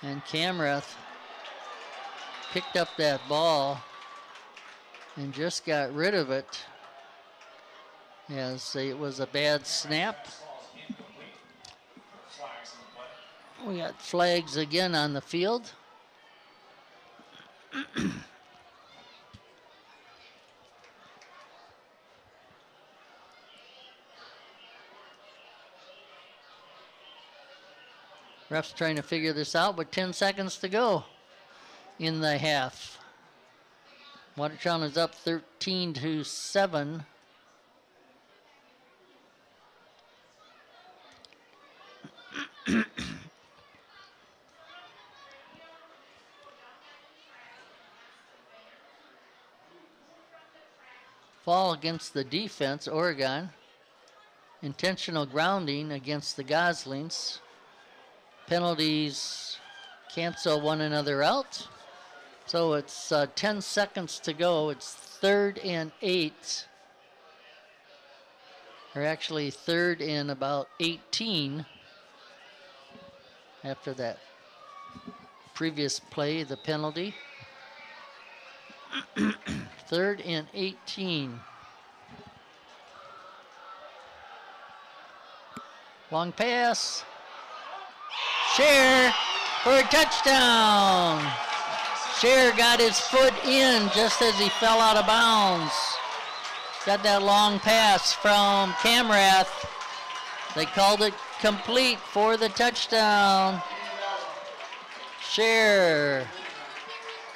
And Kamrath picked up that ball and just got rid of it as it was a bad snap. We got flags again on the field. Ref's trying to figure this out with 10 seconds to go in the half. Watertown is up 13-7. Fall against the defense, Oregon. Intentional grounding against the Goslings. Penalties cancel one another out. So it's 10 seconds to go. It's 3rd and 8. Or actually 3rd and about 18 after that previous play, the penalty. 3rd and 18. Long pass. Scher for a touchdown. Scher got his foot in just as he fell out of bounds. Got that long pass from Kamrath. They called it complete for the touchdown. Scher,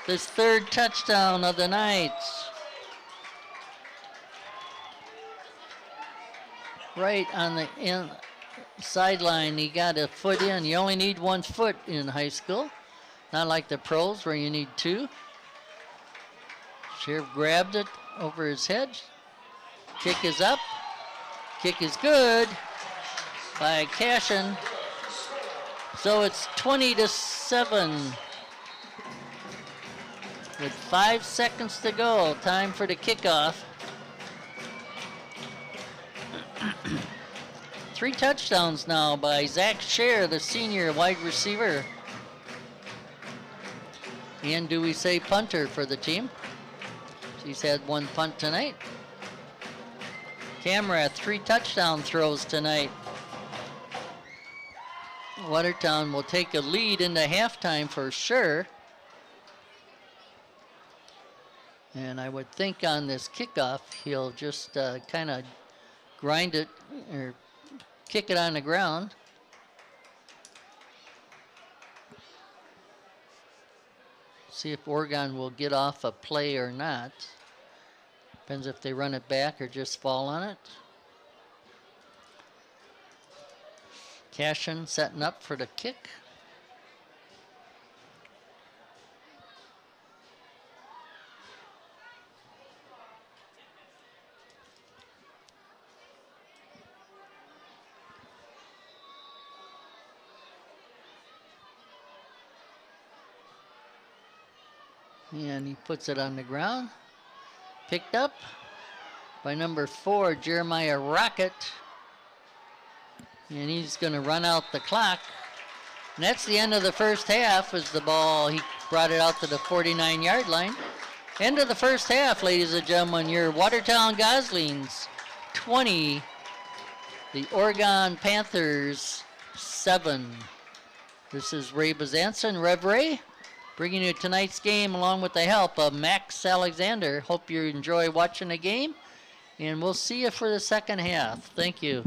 his 3rd touchdown of the night. Right on the sideline, he got a foot in. You only need 1 foot in high school. Not like the pros where you need 2. Scher grabbed it over his head. Kick is up. Kick is good by Cashin. So it's 20-7 with 5 seconds to go. Time for the kickoff. 3 touchdowns now by Zach Scher, the senior wide receiver. And do we say punter for the team? He's had 1 punt tonight. Kamrath, 3 touchdown throws tonight. Watertown will take a lead into halftime for sure. And I would think on this kickoff, he'll just kind of grind it or kick it on the ground. See if Oregon will get off a play or not. Depends if they run it back or just fall on it. Cashin setting up for the kick. And he puts it on the ground. Picked up by number 4, Jeremiah Rocket. And he's going to run out the clock. And that's the end of the first half as the ball, he brought it out to the 49-yard line. End of the first half, ladies and gentlemen. Your Watertown Goslings 20, the Oregon Panthers 7. This is Ray Bezanson, Rev Ray, bringing you tonight's game along with the help of Max Alexander. Hope you enjoy watching the game, and we'll see you for the second half. Thank you.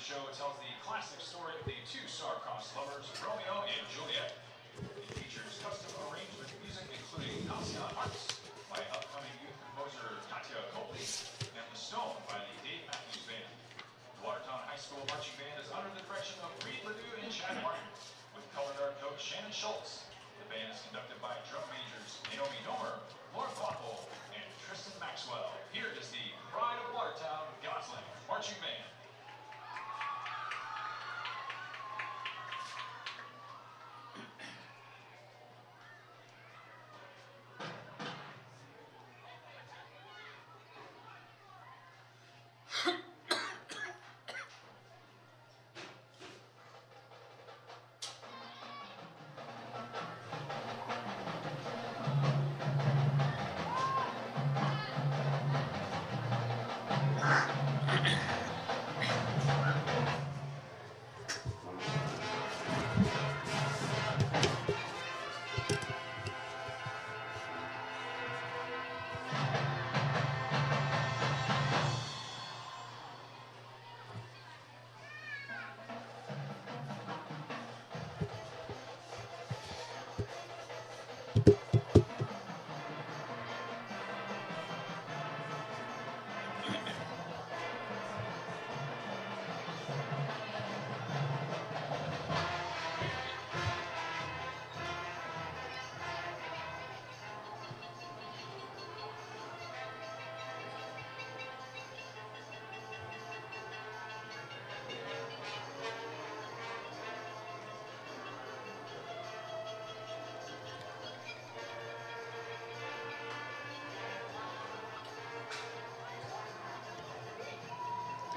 show tells the classic story of the two star-crossed lovers, Romeo and Juliet. It features custom arrangement music, including Halcyon Hearts by upcoming youth composer Katya Copley and The Stone by the Dave Matthews Band. The Watertown High School Marching Band is under the direction of Reed Ledoux and Chad Martin, with color guard coach Shannon Schultz. The band is conducted by drum majors Naomi Nomer, Lauren Waffle, and Tristan Maxwell. Here is the Pride of Watertown Gosling Marching Band.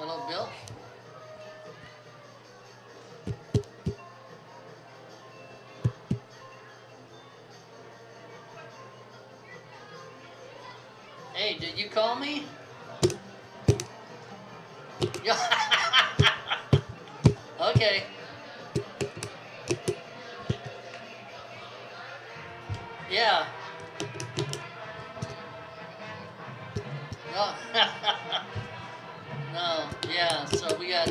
Hello, Bill. Hey, did you call me? Okay. Yeah. No. No, yeah, so we got,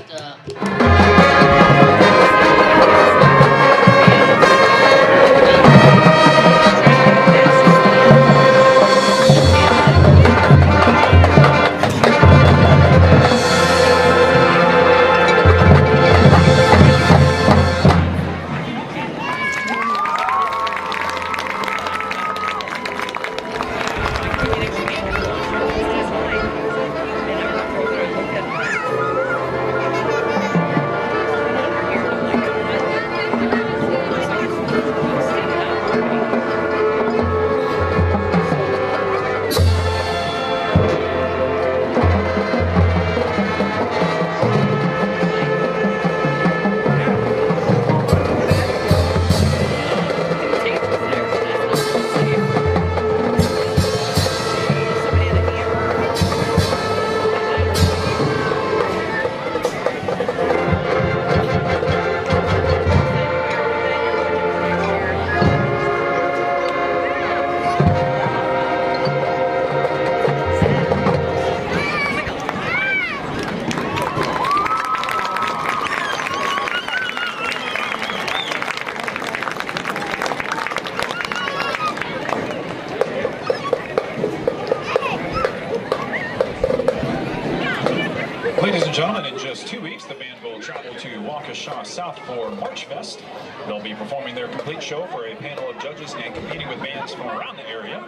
Ladies and gentlemen, in just 2 weeks, the band will travel to Waukesha South for March Fest. They'll be performing their complete show for a panel of judges and competing with bands from around the area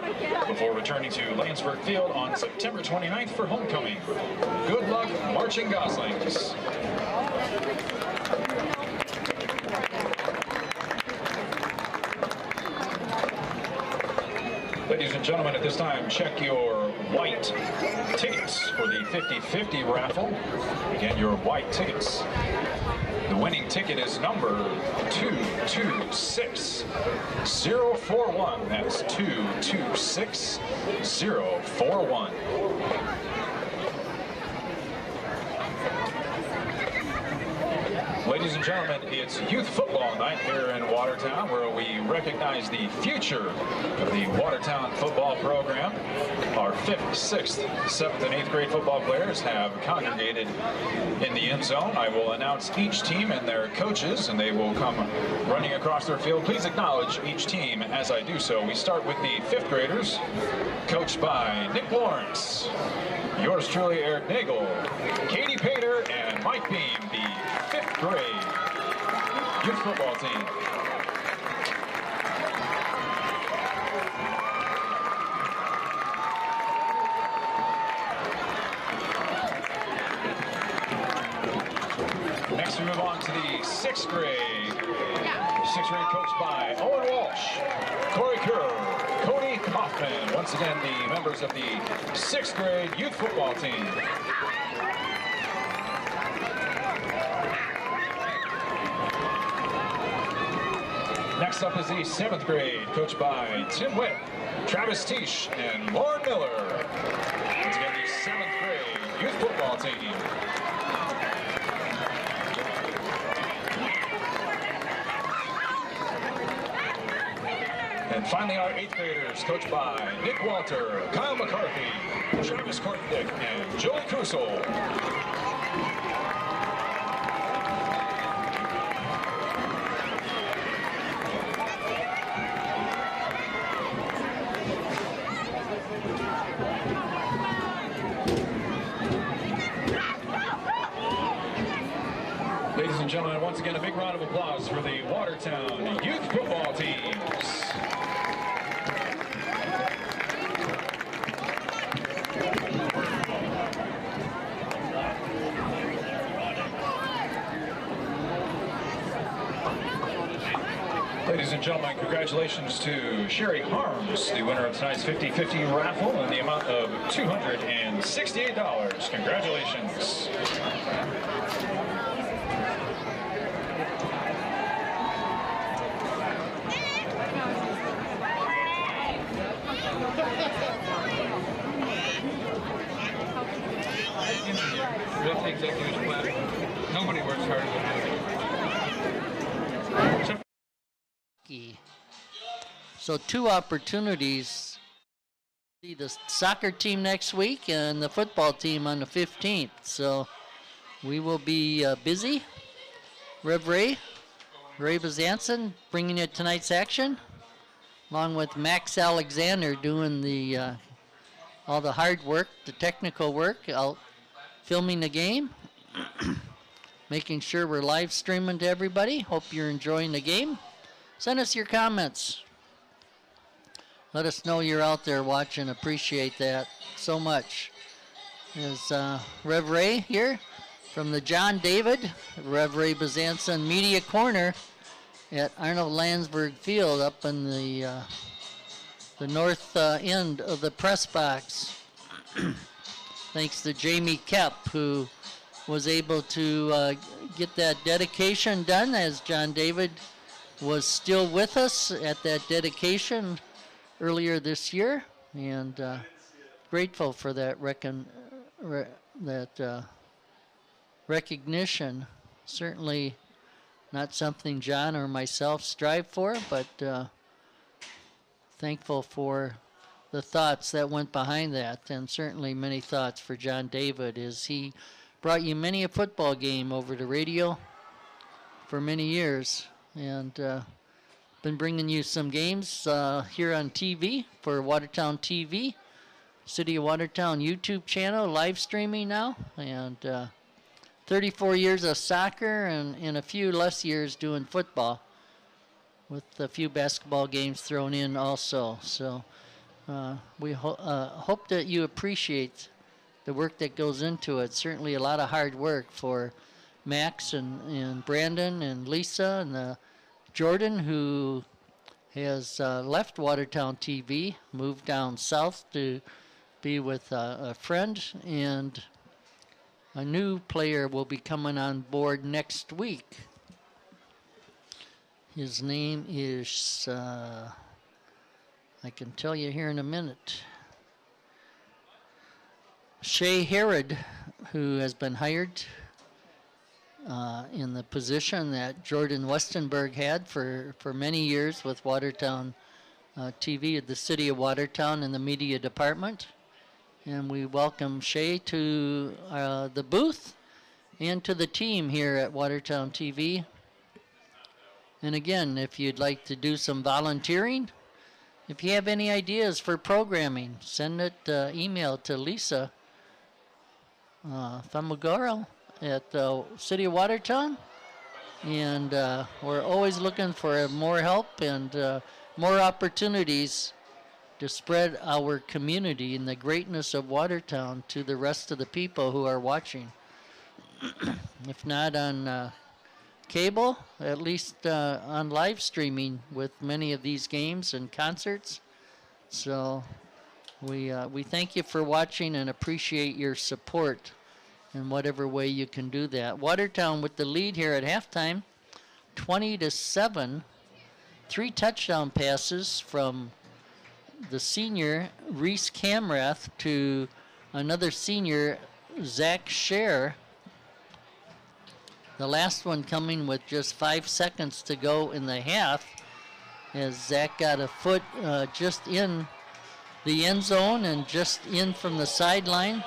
before returning to Landsberg Field on September 29th for homecoming. Good luck, marching Goslings. Ladies and gentlemen, at this time, check your white tickets for the 50-50 raffle. Again, your white tickets. The winning ticket is number 226041. That's 226041. Ladies and gentlemen, it's youth football night here in Watertown, where we recognize the future of the Watertown football program. Our 5th, 6th, 7th, and 8th grade football players have congregated in the end zone. I will announce each team and their coaches, and they will come running across their field. Please acknowledge each team as I do so. We start with the 5th graders, coached by Nick Lawrence. Yours truly, Eric Nagel, Katie Pater, and Mike Beam, the 5th grade youth football team. Next we move on to the 6th grade. 6th grade coached by Owen Walsh, Corey Kerr, Cody Kaufman. Once again, the members of the 6th grade youth football team. Next up is the 7th grade, coached by Tim Witt, Travis Teesh, and Lauren Miller. Once again, the 7th grade youth football team. And finally, our 8th graders, coached by Nick Walter, Kyle McCarthy, Travis Kortnick, and Joey Krusel. Ladies and gentlemen, once again, a big round of applause for the Watertown youth football teams. Ladies and gentlemen, congratulations to Sherry Harms, the winner of tonight's 50-50 raffle in the amount of $268. Congratulations. That's the executive's plan. Nobody works harder than that. So 2 opportunities. See the soccer team next week and the football team on the 15th. So we will be busy. Rev Ray Bezanson bringing you tonight's action, along with Max Alexander doing the all the hard work, the technical work, out filming the game, making sure we're live streaming to everybody. Hope you're enjoying the game. Send us your comments. Let us know you're out there watching. Appreciate that so much. There's Rev Ray here from the John David, Rev Ray Bezanson Media Corner at Arnold Landsberg Field up in the north end of the press box. Thanks to Jamie Kepp, who was able to get that dedication done, as John David was still with us at that dedication earlier this year, and grateful for that recognition. Certainly not something John or myself strive for, but thankful for the thoughts that went behind that, and certainly many thoughts for John David, as he brought you many a football game over the radio for many years, and been bringing you some games here on TV for Watertown TV, City of Watertown YouTube channel, live streaming now, and 34 years of soccer and a few less years doing football, with a few basketball games thrown in also. So we hope that you appreciate the work that goes into it. Certainly a lot of hard work for Max and Brandon and Lisa and Jordan, who has left Watertown TV, moved down south to be with a friend, and a new player will be coming on board next week. His name is, I can tell you here in a minute, Shay Herod, who has been hired in the position that Jordan Westenberg had for many years with Watertown TV, the city of Watertown, in the media department. And we welcome Shay to the booth and to the team here at Watertown TV. And again, if you'd like to do some volunteering, if you have any ideas for programming, send it email to Lisa Famugaro at the City of Watertown. And we're always looking for more help and more opportunities to spread our community and the greatness of Watertown to the rest of the people who are watching. If not on cable, at least on live streaming with many of these games and concerts. So we thank you for watching and appreciate your support in whatever way you can do that. Watertown with the lead here at halftime, 20-7. 3 touchdown passes from the senior Reese Camrath to another senior, Zach Scher. The last one coming with just 5 seconds to go in the half, as Zach got a foot just in the end zone and just in from the sideline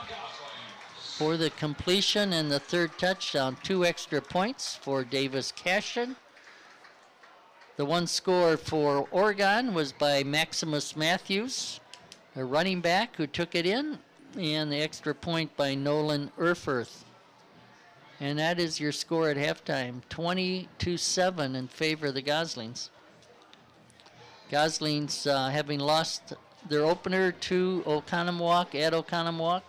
for the completion and the 3rd touchdown. 2 extra points for Davis Cashin. The one score for Oregon was by Maximus Matthews, a running back who took it in, and the extra point by Nolan Erfurth. And that is your score at halftime, 20-7 in favor of the Goslings. Goslings having lost their opener to Oconomowoc at Oconomowoc,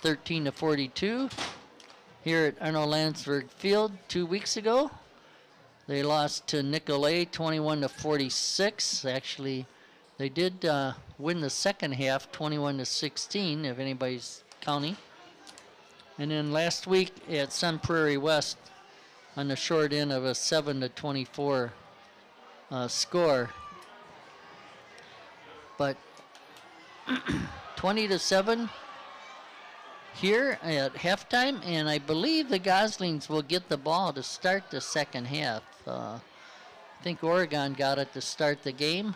13-42. Here at Arnold Landsberg Field 2 weeks ago, they lost to Nicolet 21-46. Actually, they did win the second half 21-16, if anybody's counting. And then last week at Sun Prairie West on the short end of a 7-24 score. But 20-7 here at halftime, and I believe the Goslings will get the ball to start the second half. I think Oregon got it to start the game,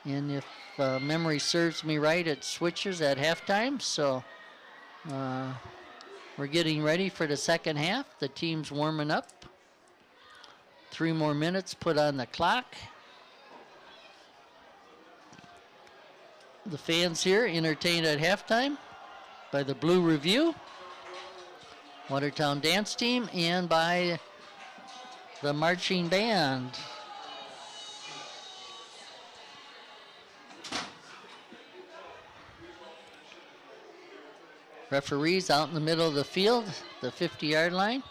and if memory serves me right, it switches at halftime. So we're getting ready for the second half. The team's warming up. 3 more minutes put on the clock. The fans here entertained at halftime by the Blue Review, Watertown Dance Team, and by the marching band. Referees out in the middle of the field, the 50-yard line.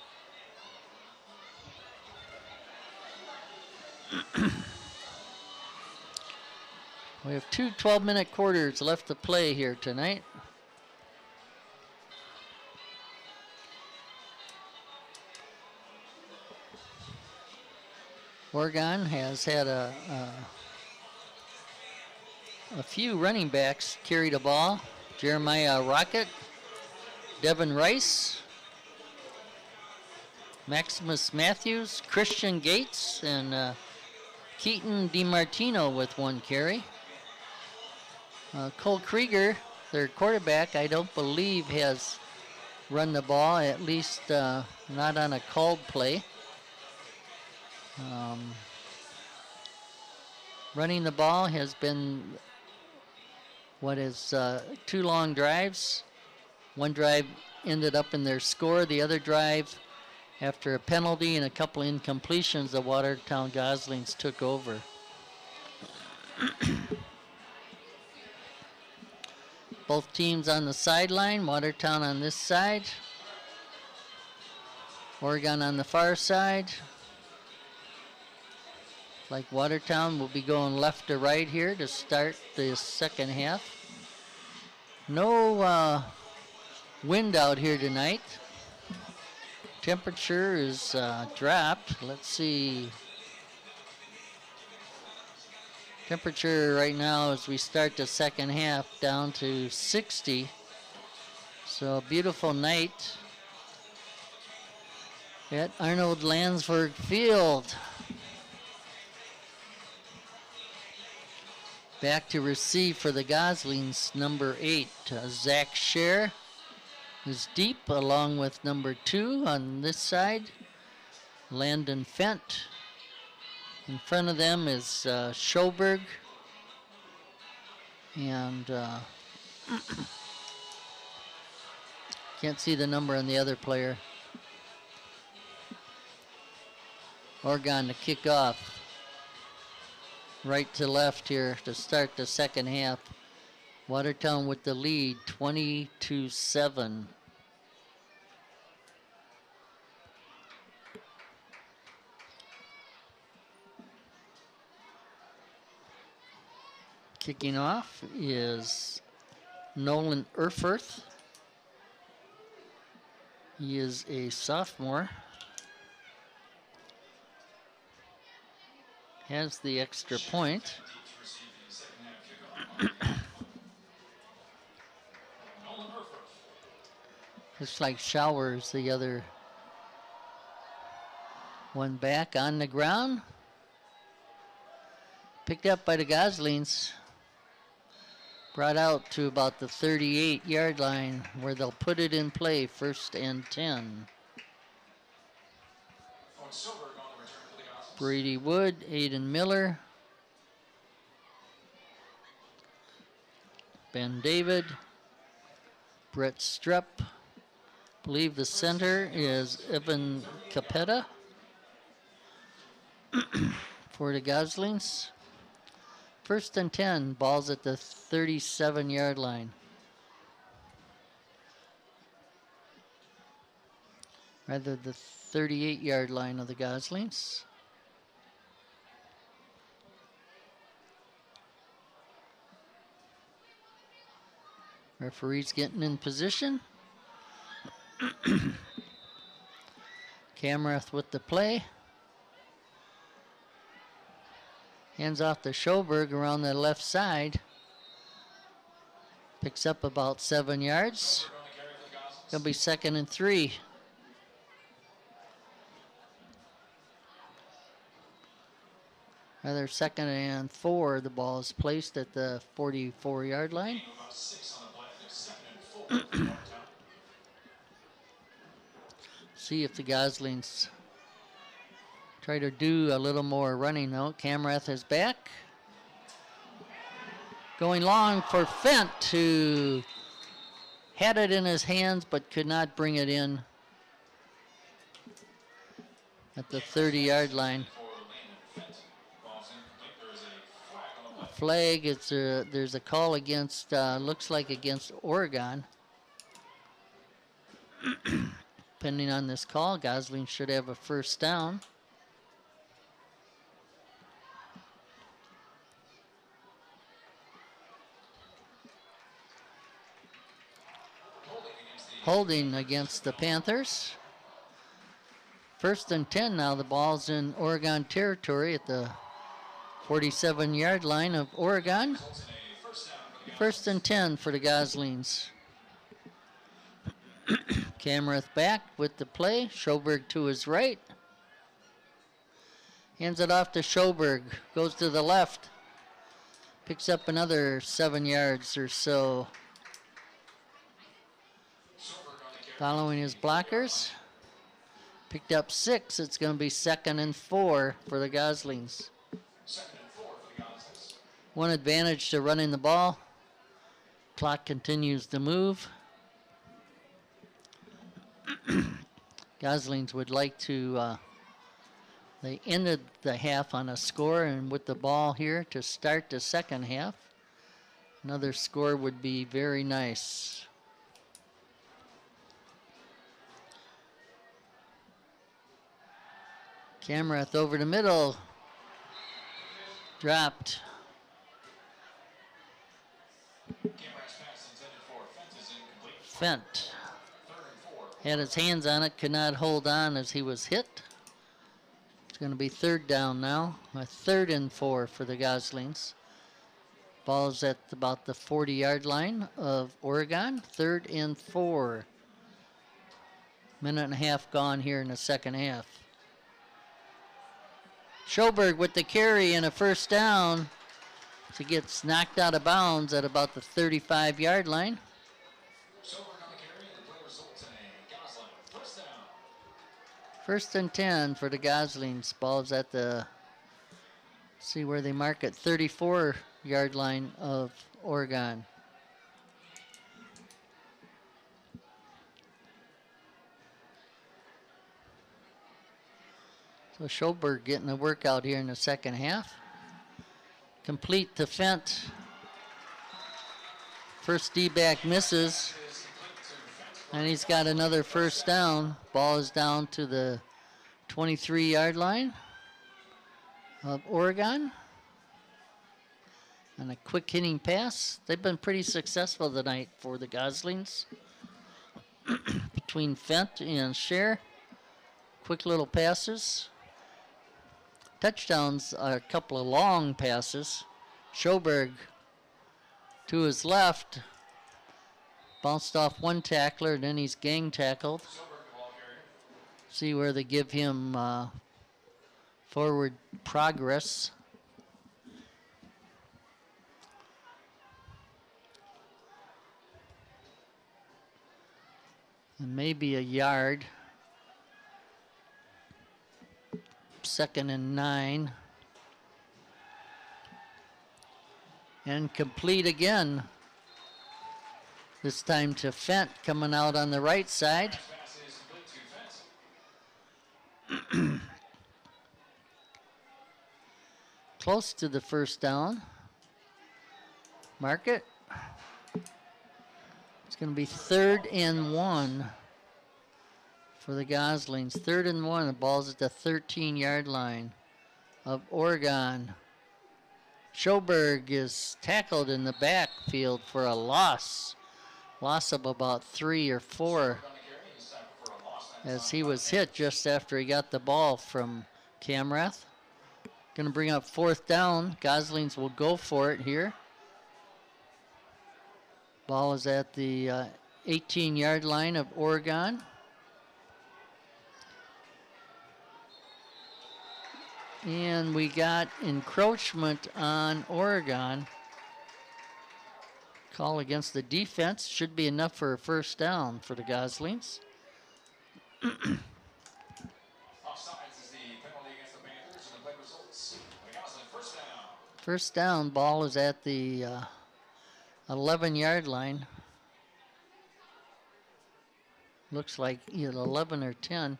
We have 2 12-minute quarters left to play here tonight. Oregon has had a few running backs carry the ball. Jeremiah Rocket, Devin Rice, Maximus Matthews, Christian Gates, and Keaton DiMartino with 1 carry. Cole Krieger, their quarterback, I don't believe has run the ball, at least not on a called play. Running the ball has been 2 long drives. One drive ended up in their score. The other drive, after a penalty and a couple incompletions, the Watertown Goslings took over. Both teams on the sideline, Watertown on this side, Oregon on the far side. Like Watertown will be going left to right here to start the second half. No wind out here tonight. Temperature is dropped. Let's see. Temperature right now as we start the second half down to 60. So beautiful night. at Arnold Landsberg Field. Back to receive for the Goslings, number 8, Zach Scher is deep, along with number 2 on this side, Landon Fent. In front of them is Schoberg and can't see the number on the other player. Oregon to kick off. Right to left here to start the second half. Watertown with the lead, 20-7. Kicking off is Nolan Erfurth. He is a sophomore. Has the extra point. Looks like Showers, the other one back on the ground. Picked up by the Goslings. Brought out to about the 38-yard line where they'll put it in play, 1st and 10. Brady Wood, Aiden Miller, Ben David, Brett Strupp. Believe the center is Evan Capetta for the Goslings. 1st and 10, balls at the 37-yard line. Rather the 38-yard line of the Goslings. Referee's getting in position. Camerath with the play. Hands off to Schoberg around the left side. Picks up about 7 yards. Gonna be 2nd and 3. Rather 2nd and 4. The ball is placed at the 44-yard line. See if the Goslings try to do a little more running though. Camrath is back. Going long for Fent, who had it in his hands but could not bring it in at the 30-yard line. Flag, there's a call against, looks like against Oregon. Depending on this call, Gosling should have a 1st down. Holding against the Panthers. 1st and 10 now. The ball's in Oregon territory at the 47-yard line of Oregon. 1st and 10 for the Goslings. Camerath back with the play. Schoberg to his right. Hands it off to Schoberg. Goes to the left. Picks up another 7 yards or so. Following his blockers. Picked up 6. It's going to be 2nd and 4 for the Goslings. One advantage to running the ball. Clock continues to move. Goslings would like to, they ended the half on a score, and with the ball here to start the second half, another score would be very nice. Camerath over the middle. Dropped. Fent had his hands on it, could not hold on as he was hit. It's going to be 3rd down now. A 3rd and 4 for the Goslings. Ball's at about the 40-yard line of Oregon. 3rd and 4. Minute and a half gone here in the second half. Schoberg with the carry and a first down. He gets knocked out of bounds at about the 35-yard line. First and 10 for the Goslings. Ball's at the, see where they mark it, 34-yard line of Oregon. So Schoberg getting a workout here in the second half. Complete to Fent. First D-back misses. And he's got another first down. Ball is down to the 23-yard line of Oregon. And a quick hitting pass. They've been pretty successful tonight for the Goslings. Between Fent and Scher. Quick little passes. Touchdowns are a couple of long passes. Schoberg to his left. Bounced off one tackler, and then he's gang tackled. See where they give him forward progress. And maybe a yard. Second and 9. And complete again. This time to Fent, coming out on the right side. Close to the first down. Mark it. It's going to be 3rd and 1 for the Goslings. 3rd and 1. The ball's at the 13-yard line of Oregon. Schoberg is tackled in the backfield for a loss. Loss of about 3 or 4 as he was hit just after he got the ball from Camrath. Going to bring up 4th down. Goslings will go for it here. Ball is at the 18-yard line of Oregon. And we got encroachment on Oregon. Call against the defense. Should be enough for a first down for the Goslings. First down, ball is at the 11-yard line. Looks like either 11 or 10.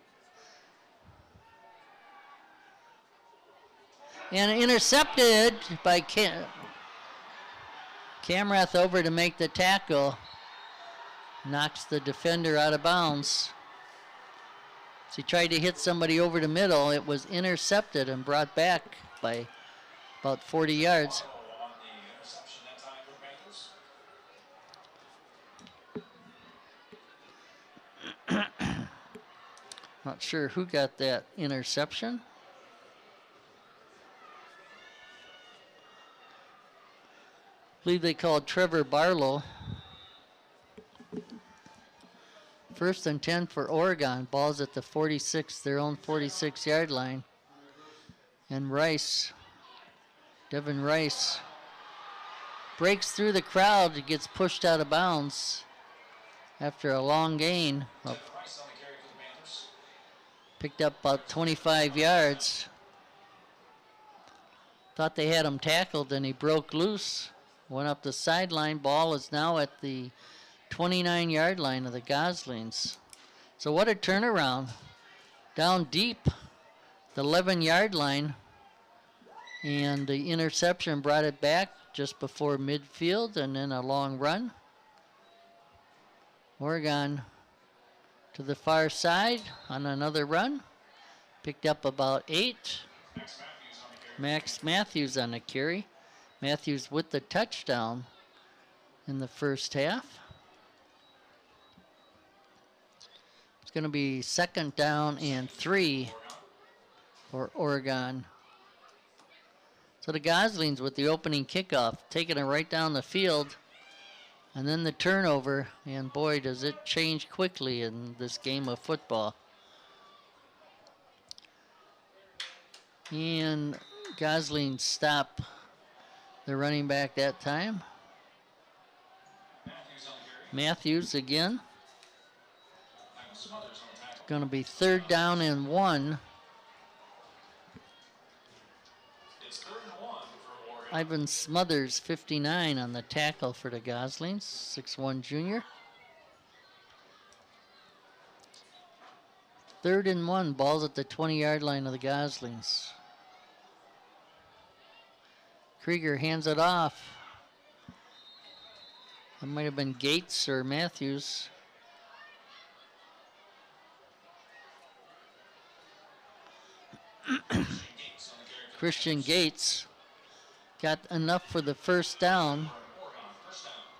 And intercepted by Camrath over to make the tackle. Knocks the defender out of bounds. As he tried to hit somebody over the middle, it was intercepted and brought back by about 40 yards. Not sure who got that interception. I believe they called Trevor Barlow. 1st and 10 for Oregon. Ball's at the 46, their own 46-yard line. And Rice, Devin Rice, breaks through the crowd. He gets pushed out of bounds after a long gain. Picked up about 25 yards. Thought they had him tackled, and he broke loose. Went up the sideline. Ball is now at the 29-yard line of the Goslings. So what a turnaround. Down deep, the 11-yard line. And the interception brought it back just before midfield, and then a long run. Oregon to the far side on another run. Picked up about 8. Max Matthews on the carry. Matthews with the touchdown in the first half. It's going to be 2nd down and 3 for Oregon. So the Goslings with the opening kickoff, taking it right down the field. And then the turnover, and boy, does it change quickly in this game of football. And Gosling stopped the running back that time. Matthews again. It's going to be 3rd down and 1. Ivan Smothers, 59 on the tackle for the Goslings, 6'1" junior. 3rd and 1, ball's at the 20-yard line of the Goslings. Krieger hands it off. It might have been Gates or Matthews. Christian Gates got enough for the 1st down.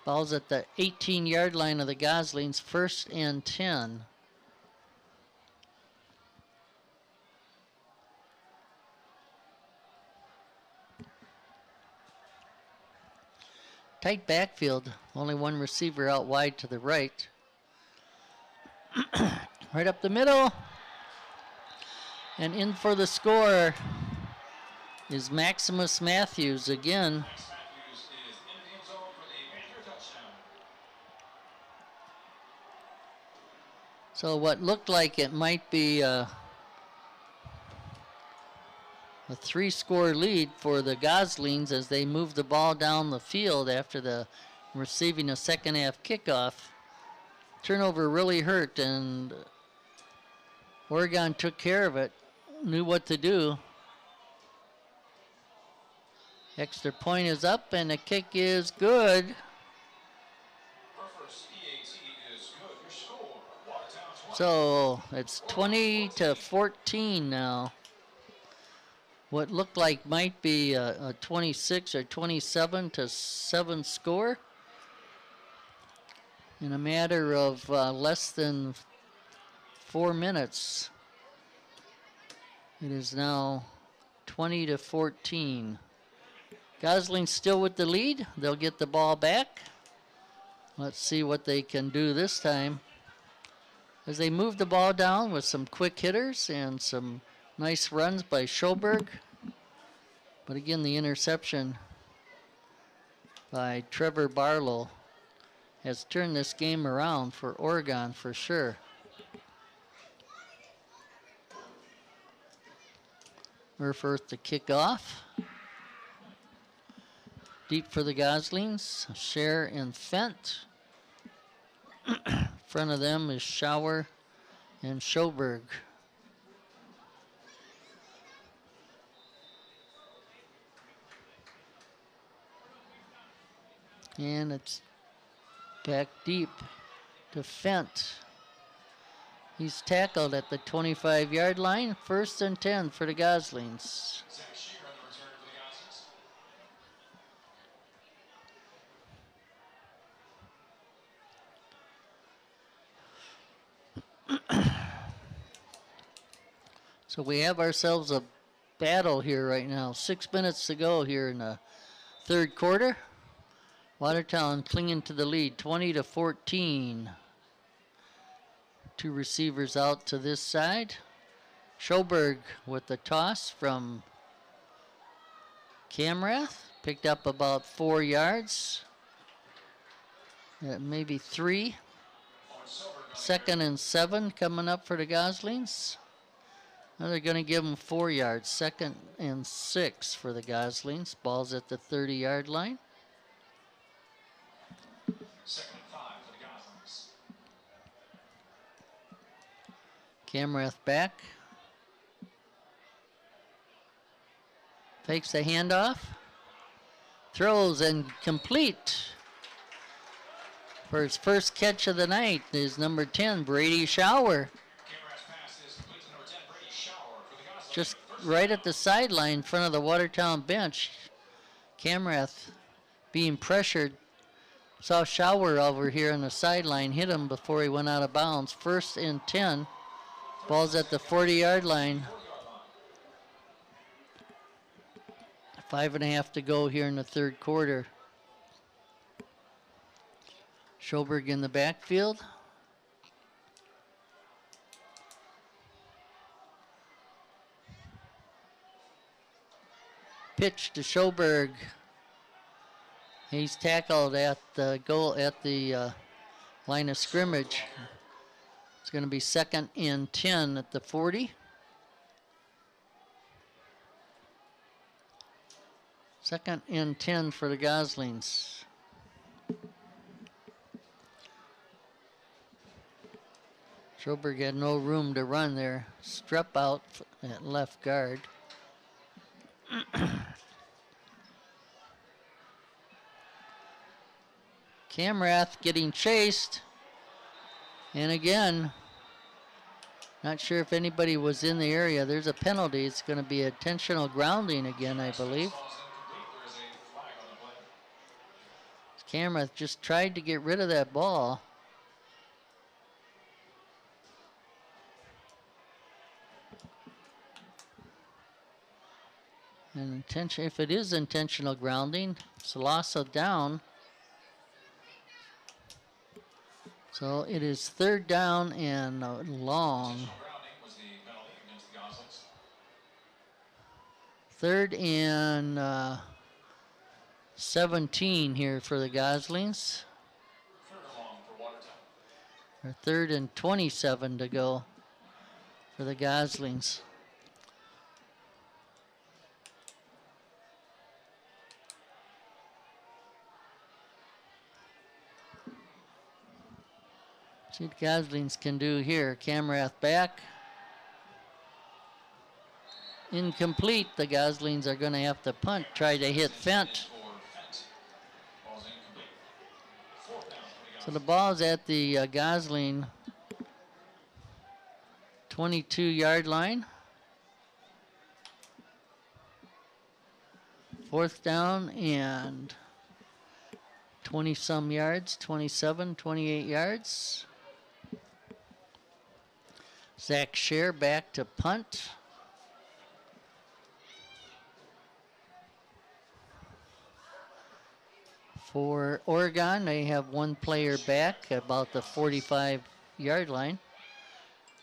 Ball's at the 18-yard line of the Goslings, 1st and 10. Tight backfield, only one receiver out wide to the right. Right up the middle. And in for the score is Maximus Matthews again. So what looked like it might be a 3-score lead for the Goslings as they moved the ball down the field after receiving a second-half kickoff. Turnover really hurt, and Oregon took care of it, knew what to do. Extra point is up, and the kick is good. So it's 20-14 now. What looked like might be a 26 or 27-7 score in a matter of less than 4 minutes. It is now 20-14. Gosling still with the lead. They'll get the ball back. Let's see what they can do this time. As they move the ball down with some quick hitters and some nice runs by Schoberg. But again, the interception by Trevor Barlow has turned this game around for Oregon for sure. Murphy to kick off. Deep for the Goslings. Scher and Fent. In front of them is Schauer and Schoberg. And it's back deep to Fent. He's tackled at the 25-yard line. 1st and 10 for the Goslings. So we have ourselves a battle here right now. 6 minutes to go here in the 3rd quarter. Watertown clinging to the lead, 20-14. 2 receivers out to this side. Schoberg with the toss from Camrath. Picked up about 4 yards. Maybe 3. 2nd and 7 coming up for the Goslings. Now they're going to give them 4 yards. 2nd and 6 for the Goslings. Ball's at the 30-yard line. 2nd and 5 for the Goslings. Camrath back. Fakes the handoff. Throws and complete. For his first catch of the night is number 10, Brady Schauer. Just right at the sideline in front of the Watertown bench. Camrath being pressured. Saw Schauer over here on the sideline, hit him before he went out of bounds. 1st and 10. Ball's at the 40-yard line. 5.5 to go here in the 3rd quarter. Schoberg in the backfield. Pitch to Schoberg. He's tackled at the goal at the line of scrimmage. It's going to be 2nd and 10 at the 40. 2nd and 10 for the Goslings. Schoberg had no room to run there. Strupp out at left guard. Camrath getting chased. And again, not sure if anybody was in the area. There's a penalty. It's going to be intentional grounding again, I believe. Camrath just tried to get rid of that ball. And if it is intentional grounding, Salasa down. So it is 3rd down and long. 3rd and 17 here for the Goslings. Or 3rd and 27 to go for the Goslings. See what the Goslings can do here. Camrath back. Incomplete. The Goslings are going to have to punt, try to hit Fent. So the ball's at the Gosling 22-yard line. 4th down and 20-some yards, 27, 28 yards. Zach Scher back to punt. For Oregon, they have one player back about the 45-yard line.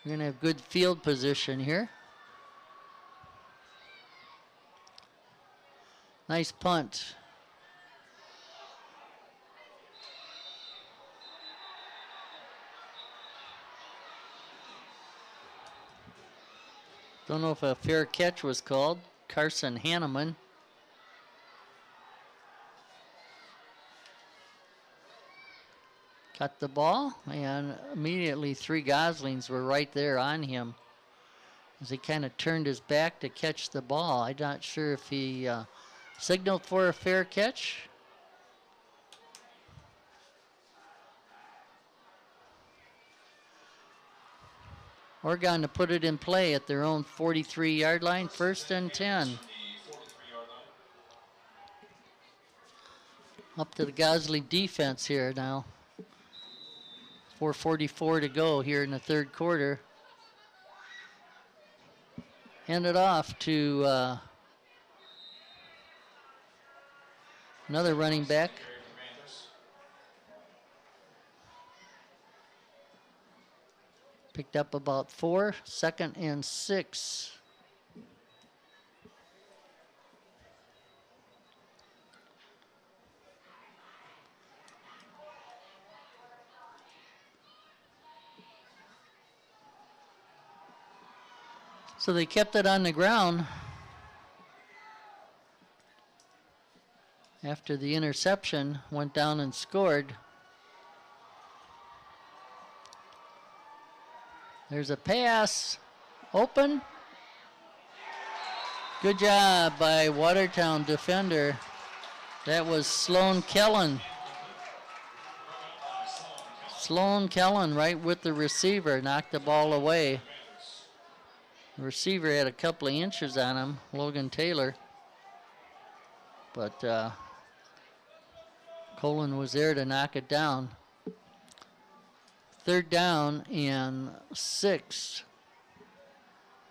We're going to have good field position here. Nice punt. Don't know if a fair catch was called. Carson Hanneman. Cut the ball, and immediately 3 Goslings were right there on him as he kind of turned his back to catch the ball. I'm not sure if he signaled for a fair catch. Oregon to put it in play at their own 43-yard line, 1st and 10. Up to the Gosling defense here now. 4:44 to go here in the 3rd quarter. Hand it off to another running back. Picked up about 4, 2nd and 6. So they kept it on the ground after the interception, went down and scored. There's a pass, open. Good job by Watertown defender. That was Sloan Kellen. Sloan Kellen right with the receiver, knocked the ball away. The receiver had a couple of inches on him, Logan Taylor. But Colin was there to knock it down. 3rd down and 6.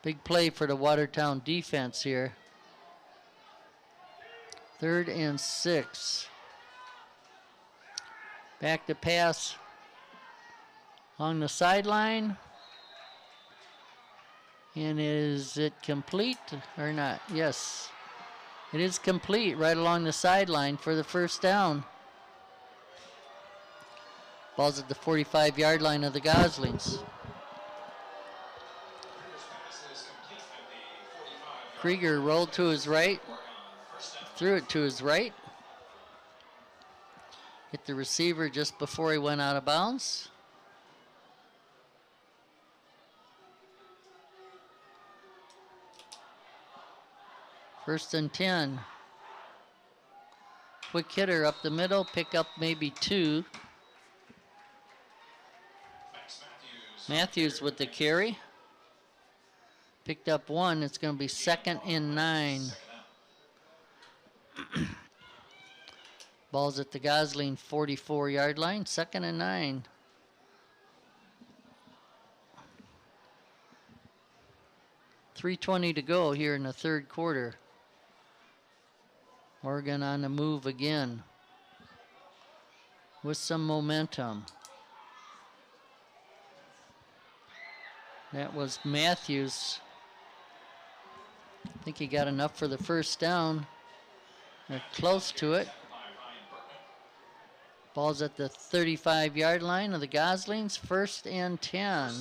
Big play for the Watertown defense here. 3rd and 6. Back to pass along the sideline. And is it complete or not? Yes, it is complete right along the sideline for the first down. Ball's at the 45-yard line of the Goslings. Krieger rolled to his right, threw it to his right. Hit the receiver just before he went out of bounds. First and 10. Quick hitter up the middle, pick up maybe 2. Matthews with the carry. Picked up 1. It's going to be 2nd and 9. Ball's at the Gosling 44-yard line, 2nd and 9. .320 to go here in the third quarter. Oregon on the move again with some momentum. That was Matthews. I think he got enough for the first down. They're close to it. Ball's at the 35-yard line of the Goslings, 1st and 10.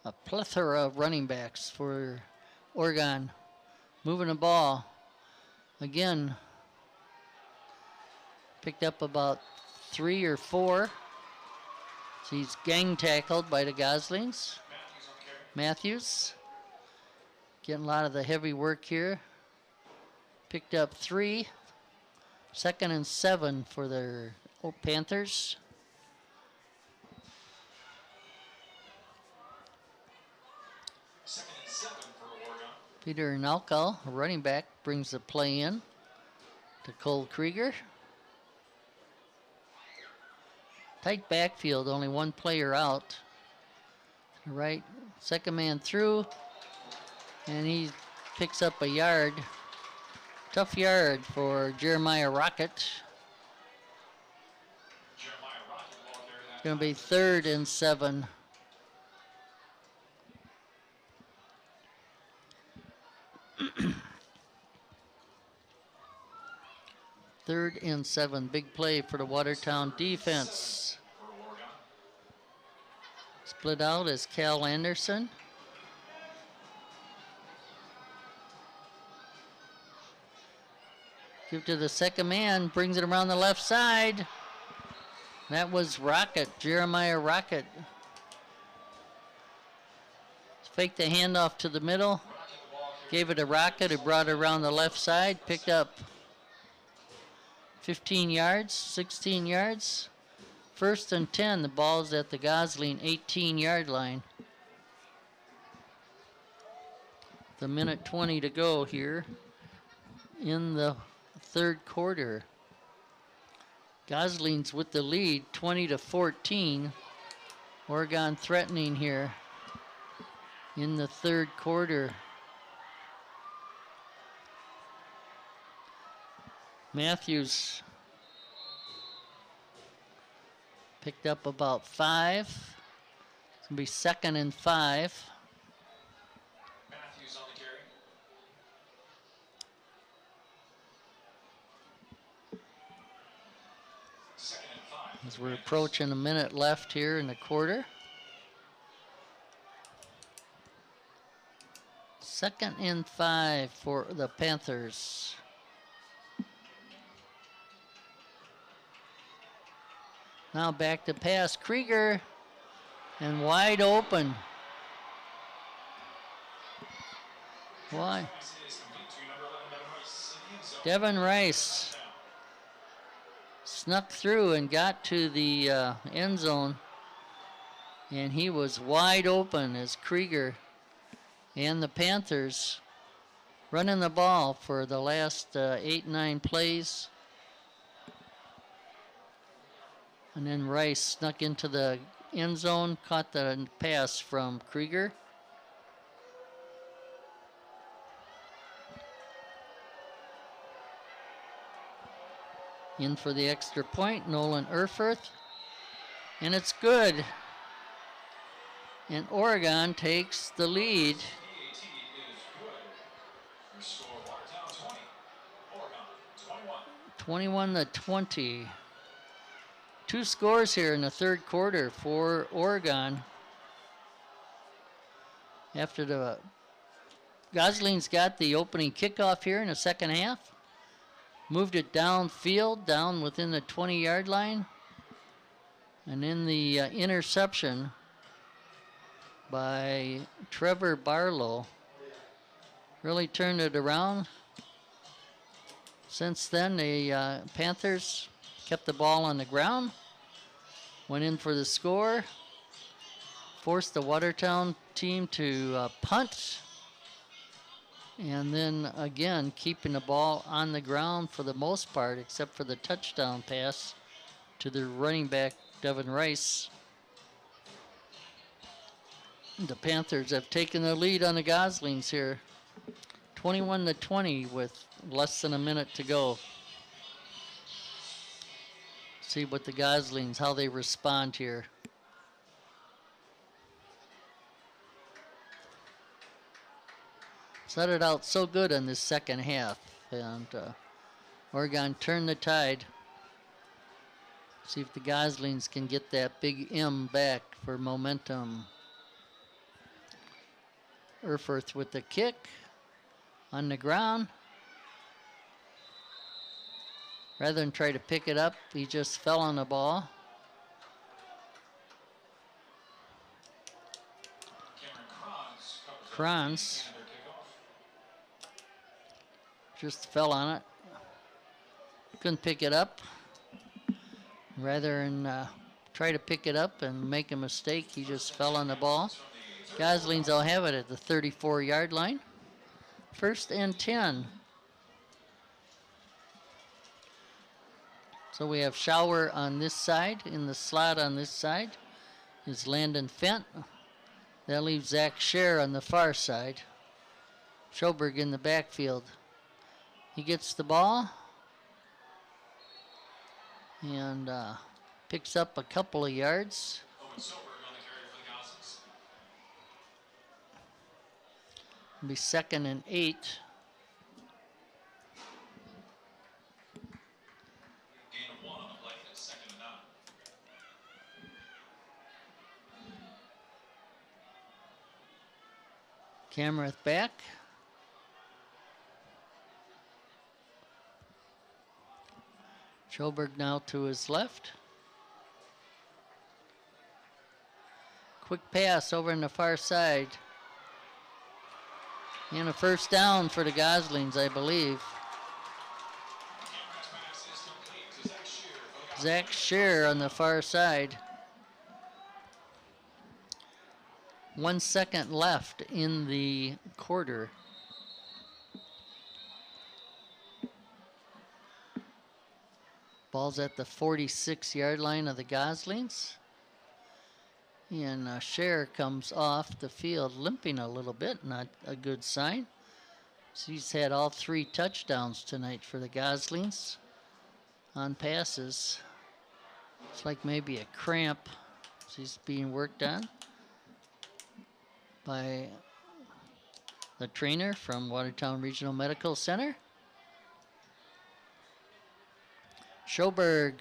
A plethora of running backs for Oregon. Moving the ball. Again, picked up about 3 or 4. So he's gang tackled by the Goslings. Matthews getting a lot of the heavy work here. Picked up 3. 2nd and 7 for their Panthers. Peter Nalkal, a running back, brings the play in to Cole Krieger. Tight backfield, only 1 player out. Right, second man through, and he picks up a yard. Tough yard for Jeremiah Rocket. It's going to be 3rd and 7. Third and 7, big play for the Watertown defense. Split out is Cal Anderson. Give to the second man, brings it around the left side. That was Rocket, Jeremiah Rocket. Faked the handoff to the middle. Gave it to Rocket, who brought it around the left side, picked up 15 yards, 16 yards. 1st and 10, the ball's at the Gosling 18-yard line. The 1:20 to go here in the third quarter. Gosling's with the lead, 20-14. Oregon threatening here in the third quarter. Matthews picked up about 5. It's going to be 2nd and 5. Matthews on the carry. Second and 5. As we're approaching a minute left here in the quarter. 2nd and 5 for the Panthers. Now back to pass, Krieger, and wide open. Why? Devin Rice snuck through and got to the end zone, and he was wide open as Krieger and the Panthers running the ball for the last 8-9 plays. And then Rice snuck into the end zone, caught the pass from Krieger. In for the extra point, Nolan Erfurth. And it's good. And Oregon takes the lead. PAT is good. Your score, Watertown 20, Oregon 21. 21 to 20. 2 scores here in the third quarter for Oregon. After the Goslings got the opening kickoff here in the second half. Moved it downfield, down within the 20-yard line. And in the interception by Trevor Barlow, really turned it around. Since then, the Panthers kept the ball on the ground, went in for the score, forced the Watertown team to punt, and then again keeping the ball on the ground for the most part, except for the touchdown pass to the running back Devin Rice. The Panthers have taken the lead on the Goslings here, 21 to 20 with less than a minute to go. See what the Goslings, how they respond here. Started out so good in this second half, and Oregon turned the tide. See if the Goslings can get that big M back for momentum. Erfurth with the kick on the ground. Rather than try to pick it up, he just fell on the ball. Kranz just fell on it. Couldn't pick it up. Rather than try to pick it up and make a mistake, he just fell on the ball. Goslings will have it at the 34-yard line. 1st and 10. So we have Schauer on this side. In the slot on this side is Landon Fent. That leaves Zach Scher on the far side. Schoberg in the backfield. He gets the ball and picks up a couple of yards. It'll be 2nd and 8. Camerath back. Schoberg now to his left. Quick pass over on the far side. And a first down for the Goslings, I believe. Zach Scher on the far side. 1 second left in the quarter. Ball's at the 46-yard line of the Goslings. And Scher comes off the field limping a little bit, not a good sign. So he's had all 3 touchdowns tonight for the Goslings on passes. It's like maybe a cramp. So he's being worked on by the trainer from Watertown Regional Medical Center. Schoberg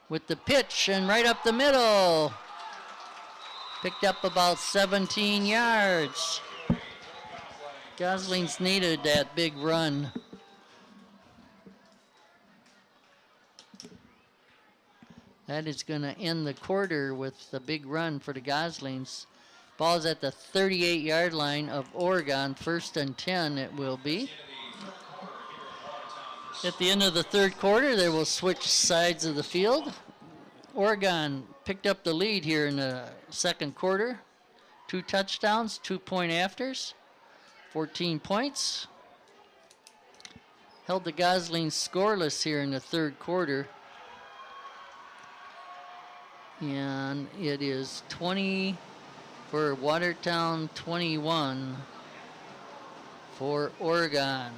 with the pitch and right up the middle. Picked up about 17 yards. Goslings needed that big run. That is going to end the quarter with the big run for the Goslings. Ball's at the 38-yard line of Oregon. 1st and 10 it will be. At the end of the third quarter, they will switch sides of the field. Oregon picked up the lead here in the second quarter. 2 touchdowns, 2-point afters, 14 points. Held the Goslings scoreless here in the third quarter. And it is 20 for Watertown, 21 for Oregon.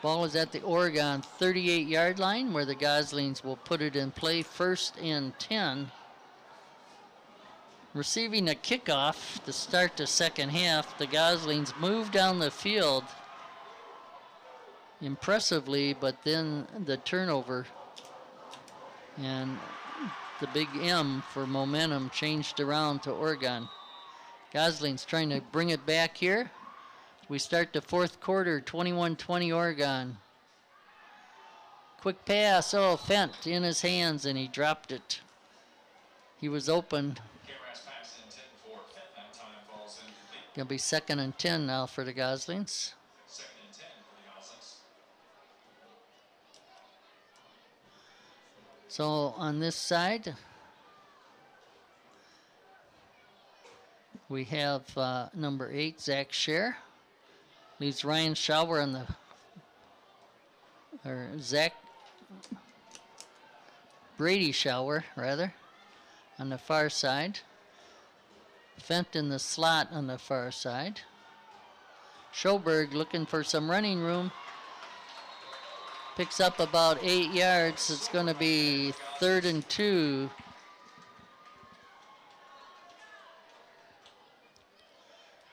Ball is at the Oregon 38-yard line where the Goslings will put it in play, 1st and 10. Receiving a kickoff to start the second half, the Goslings move down the field impressively, but then the turnover and the big M for momentum changed around to Oregon. Goslings trying to bring it back here. We start the 4th quarter, 21-20 Oregon. Quick pass, oh, Fent in his hands, and he dropped it. He was open. Gonna be 2nd and 10 now for the Goslings. So on this side, we have number 8, Zach Scher. Leaves Ryan Schauer on the, or Zach Brady Schauer, rather, on the far side. Fent in the slot on the far side. Schoberg looking for some running room. Picks up about 8 yards. It's going to be 3rd and 2.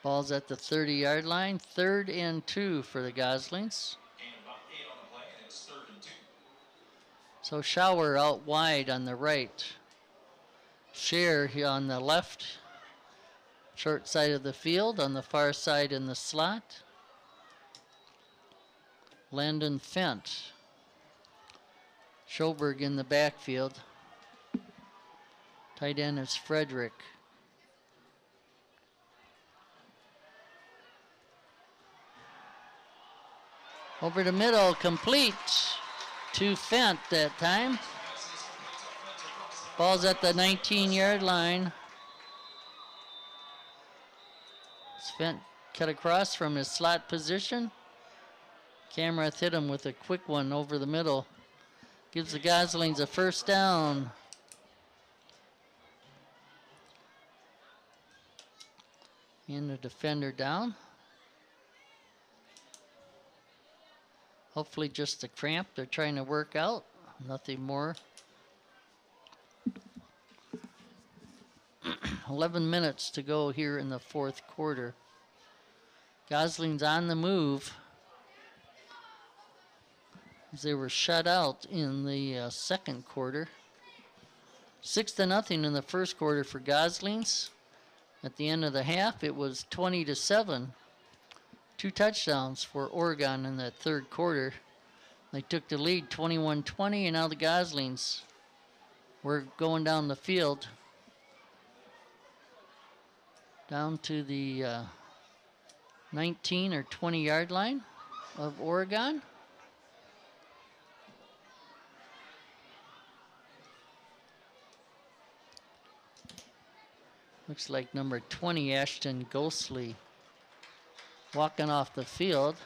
Ball's at the 30-yard line. 3rd and 2 for the Goslings. So Schauer out wide on the right. Scher here on the left. Short side of the field. On the far side in the slot, Landon Fent. Schoberg in the backfield. Tight end is Frederick. Over the middle, complete to Fent that time. Ball's at the 19-yard line. Fent cut across from his slot position. Camerath hit him with a quick one over the middle. Gives the Goslings a 1st down. And the defender down. Hopefully just a cramp they're trying to work out. Nothing more. 11 minutes to go here in the 4th quarter. Goslings on the move. They were shut out in the 2nd quarter. 6-0 in the 1st quarter for Goslings. At the end of the half, it was 20-7. 2 touchdowns for Oregon in that 3rd quarter. They took the lead 21-20, and now the Goslings were going down the field. Down to the 19 or 20-yard line of Oregon. Looks like number 20, Ashton Ghostly, walking off the field.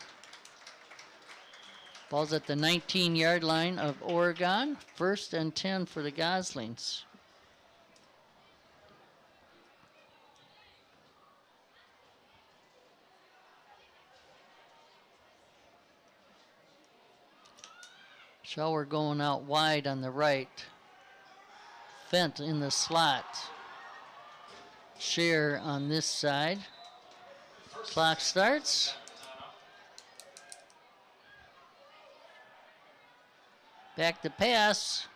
Ball's at the 19-yard line of Oregon. 1st and 10 for the Goslings. Schauer going out wide on the right. Fent in the slot. Scher on this side. Clock starts. Back to pass.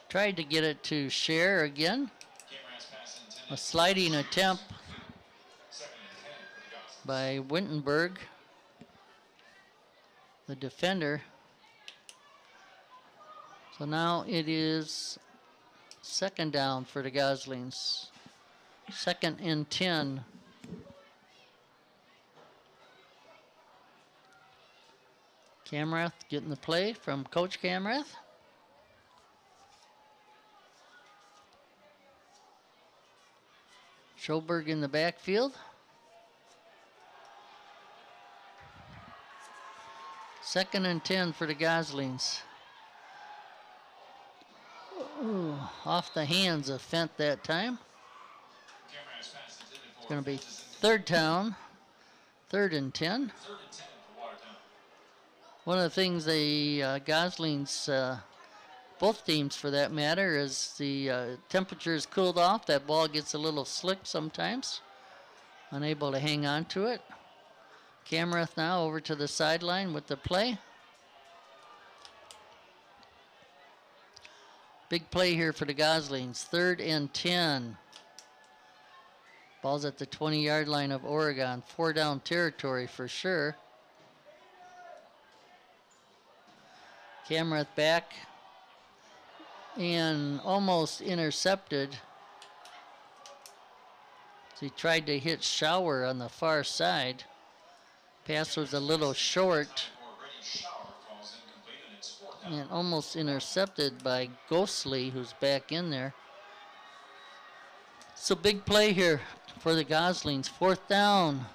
Tried to get it to Scher again. A sliding attempt by Wittenberg, the defender. So now it is 2nd down for the Goslings. 2nd and 10. Camerath getting the play from Coach Camerath. Schoberg in the backfield. 2nd and 10 for the Goslings. Ooh, off the hands of Fent that time. It's going to be 3rd down, 3rd and 10. 3rd and 10 for Watertown. One of the things the Goslings, both teams for that matter, as the temperatures cooled off, that ball gets a little slick sometimes. Unable to hang on to it. Camerath now over to the sideline with the play. Big play here for the Goslings. 3rd and 10. Ball's at the 20-yard line of Oregon. 4 down territory for sure. Camerath back and almost intercepted. So he tried to hit Shower on the far side. Pass was a little short and almost intercepted by Ghostly, who's back in there. So big play here for the Goslings. 4th down.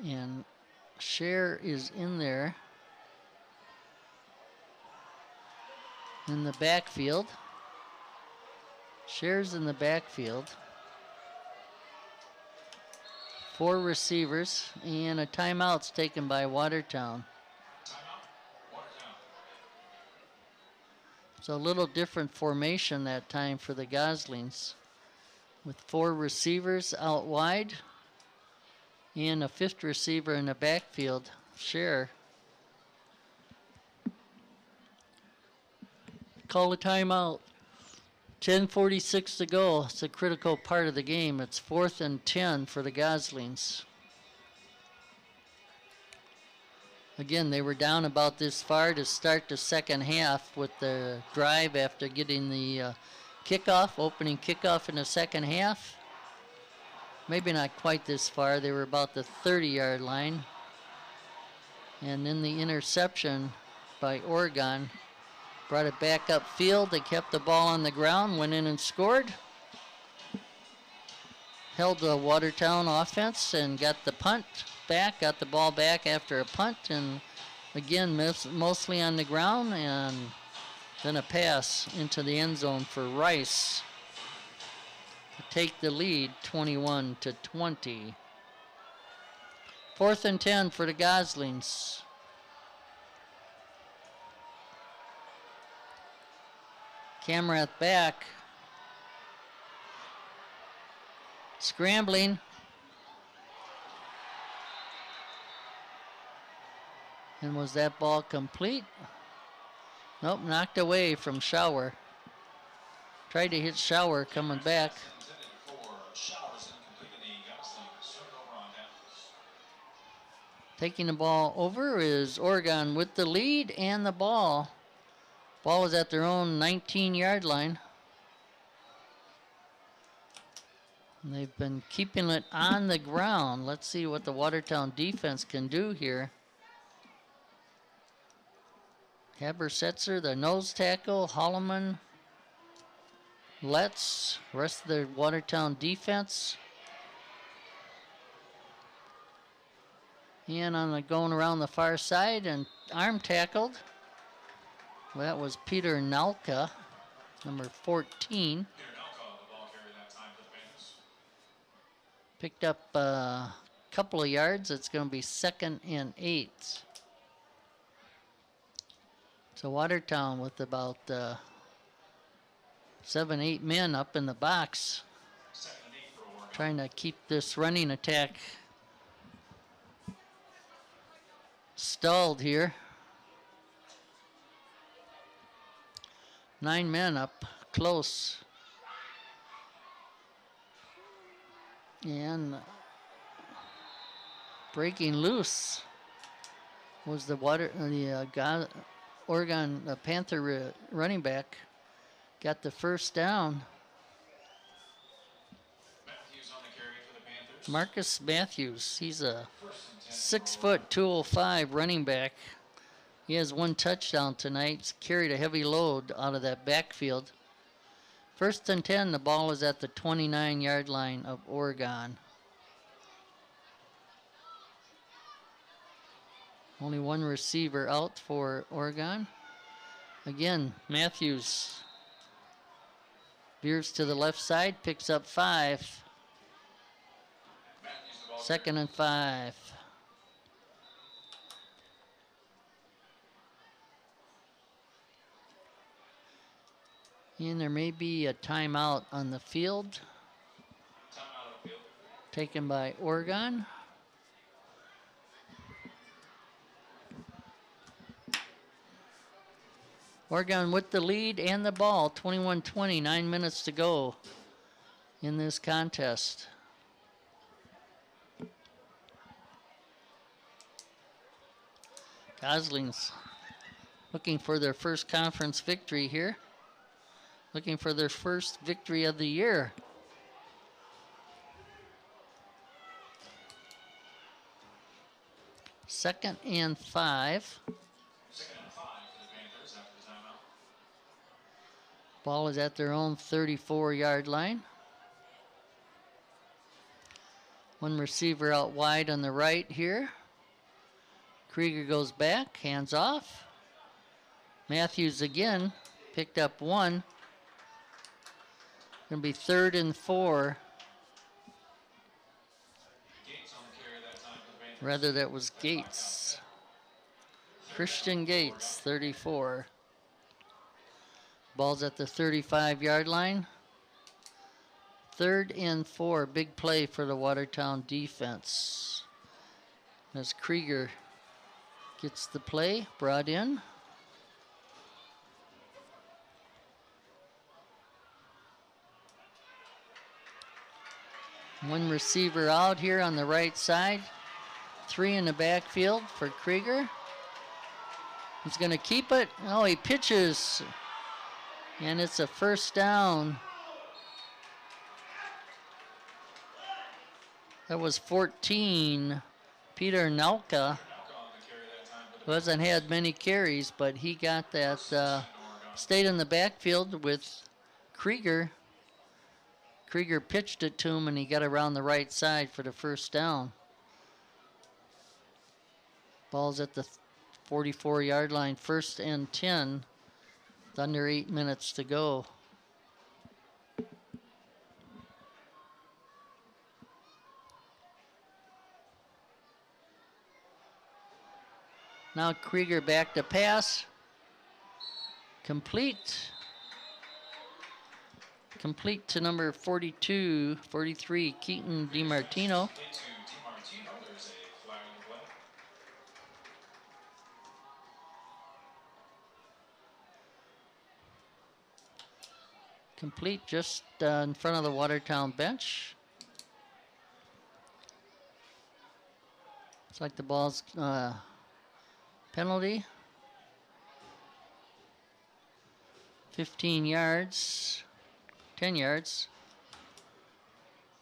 And Cher is in there in the backfield. Cher's in the backfield. 4 receivers and a timeout's taken by Watertown. So a little different formation that time for the Goslings, with 4 receivers out wide and a 5th receiver in the backfield, Cher. Call a timeout. 10:46 to go. It's a critical part of the game. It's 4th and 10 for the Goslings. Again, they were down about this far to start the second half with the drive after getting the kickoff, opening kickoff in the second half. Maybe not quite this far. They were about the 30-yard line. And then the interception by Oregon brought it back upfield. They kept the ball on the ground, went in and scored. Held the Watertown offense and got the punt back, got the ball back after a punt, and again, mostly on the ground, and then a pass into the end zone for Rice to take the lead 21-20. 4th and 10 for the Goslings. Camerath back. Scrambling. And was that ball complete? Nope, knocked away from Shower. Tried to hit Shower coming back. Taking the ball over is Oregon with the lead and the ball. Ball is at their own 19-yard line. And they've been keeping it on the ground. Let's see what the Watertown defense can do here. Habersetzer, the nose tackle, Holloman, Letts, rest of the Watertown defense. And on the going around the far side and arm tackled. Well, that was Peter Nalka, number 14. Picked up a couple of yards. It's going to be 2nd and 8. So Watertown with about 7, 8 men up in the box, trying to keep this running attack stalled here. 9 men up close. And breaking loose was the Oregon Panther running back. Got the first down. Matthews on the carry for the Panthers. Marcus Matthews, he's a 6 foot 205 running back. He has 1 touchdown tonight. He's carried a heavy load out of that backfield. First and 10, the ball is at the 29-yard line of Oregon. Only one receiver out for Oregon. Again, Matthews veers to the left side, picks up 5. Second and 5. And there may be a timeout on the field. Taken by Oregon. Oregon with the lead and the ball, 21-20, 9 minutes to go in this contest. Goslings looking for their first conference victory here. Looking for their first victory of the year. Second and 5. Ball is at their own 34-yard line. One receiver out wide on the right here. Krieger goes back, hands off. Matthews again, picked up 1. Going to be 3rd and 4. Rather, that was Gates. Christian Gates, 34. Ball's at the 35-yard line. 3rd and 4. Big play for the Watertown defense. As Krieger gets the play brought in. One receiver out here on the right side. 3 in the backfield for Krieger. He's going to keep it. Oh, he pitches. And it's a first down. That was 14. Peter Nalka, who hasn't had many carries, but he got that, stayed in the backfield with Krieger. Krieger pitched it to him, and he got around the right side for the first down. Ball's at the 44-yard line, 1st and 10. With under 8 minutes to go. Now Krieger back to pass. Complete. Complete to number 42, 43, Keaton DiMartino. Complete just in front of the Watertown bench. It's like the ball's penalty. 15 yards, 10 yards.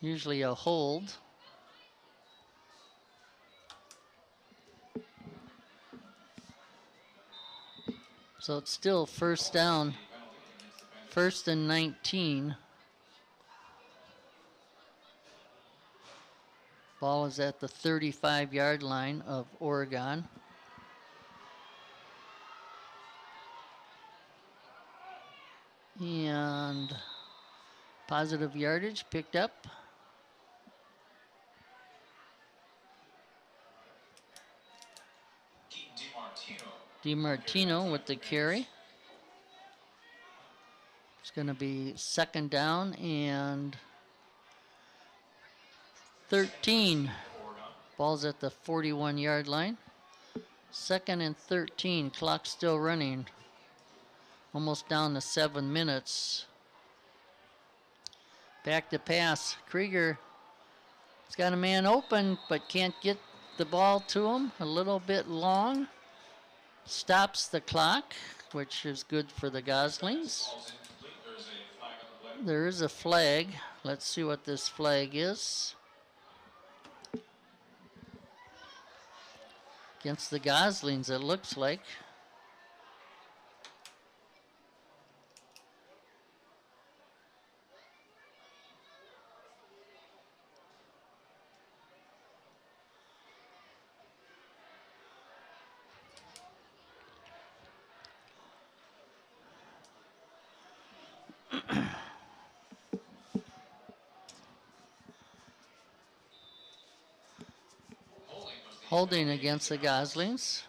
Usually a hold. So it's still first down. 1st and 19. Ball is at the 35-yard line of Oregon. And positive yardage picked up. DiMartino with the carry. It's going to be 2nd down and 13. Ball's at the 41-yard line. 2nd and 13. Clock still running. Almost down to 7 minutes. Back to pass. Krieger has got a man open, but can't get the ball to him. A little bit long. Stops the clock, which is good for the Goslings. There is a flag. Let's see what this flag is. Against the Goslings, it looks like. Holding against the Goslings.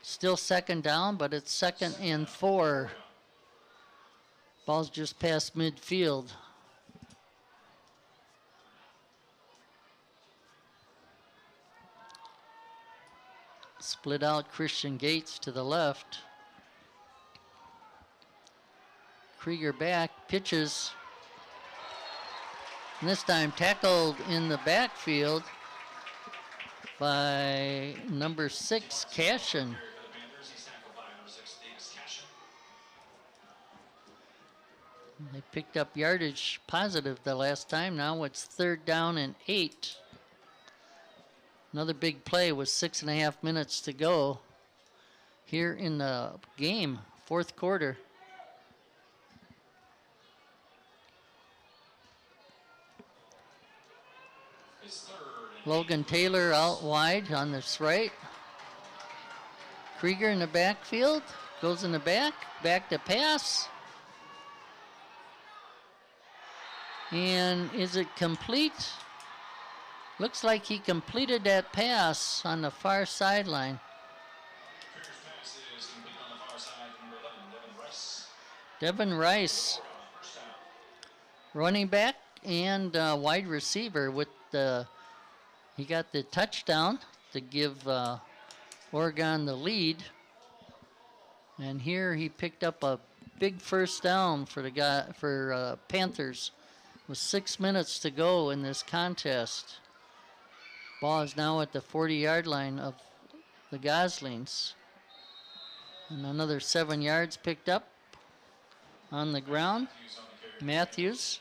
Still second down, but it's 2nd and 4. Ball's just past midfield. Split out Christian Gates to the left. Krieger back, pitches. And this time tackled in the backfield by number 6, Cashin. They picked up yardage positive the last time. Now it's 3rd down and 8. Another big play with 6.5 minutes to go here in the game, 4th quarter. Logan Taylor out wide on this right. Krieger in the backfield, goes in the back to pass. And is it complete? Looks like he completed that pass on the far sideline. Devin Rice, running back and wide receiver with the, he got the touchdown to give Oregon the lead. And here he picked up a big first down for the Panthers with 6 minutes to go in this contest. Ball is now at the 40-yard line of the Goslings. And another 7 yards picked up on the ground. Matthews.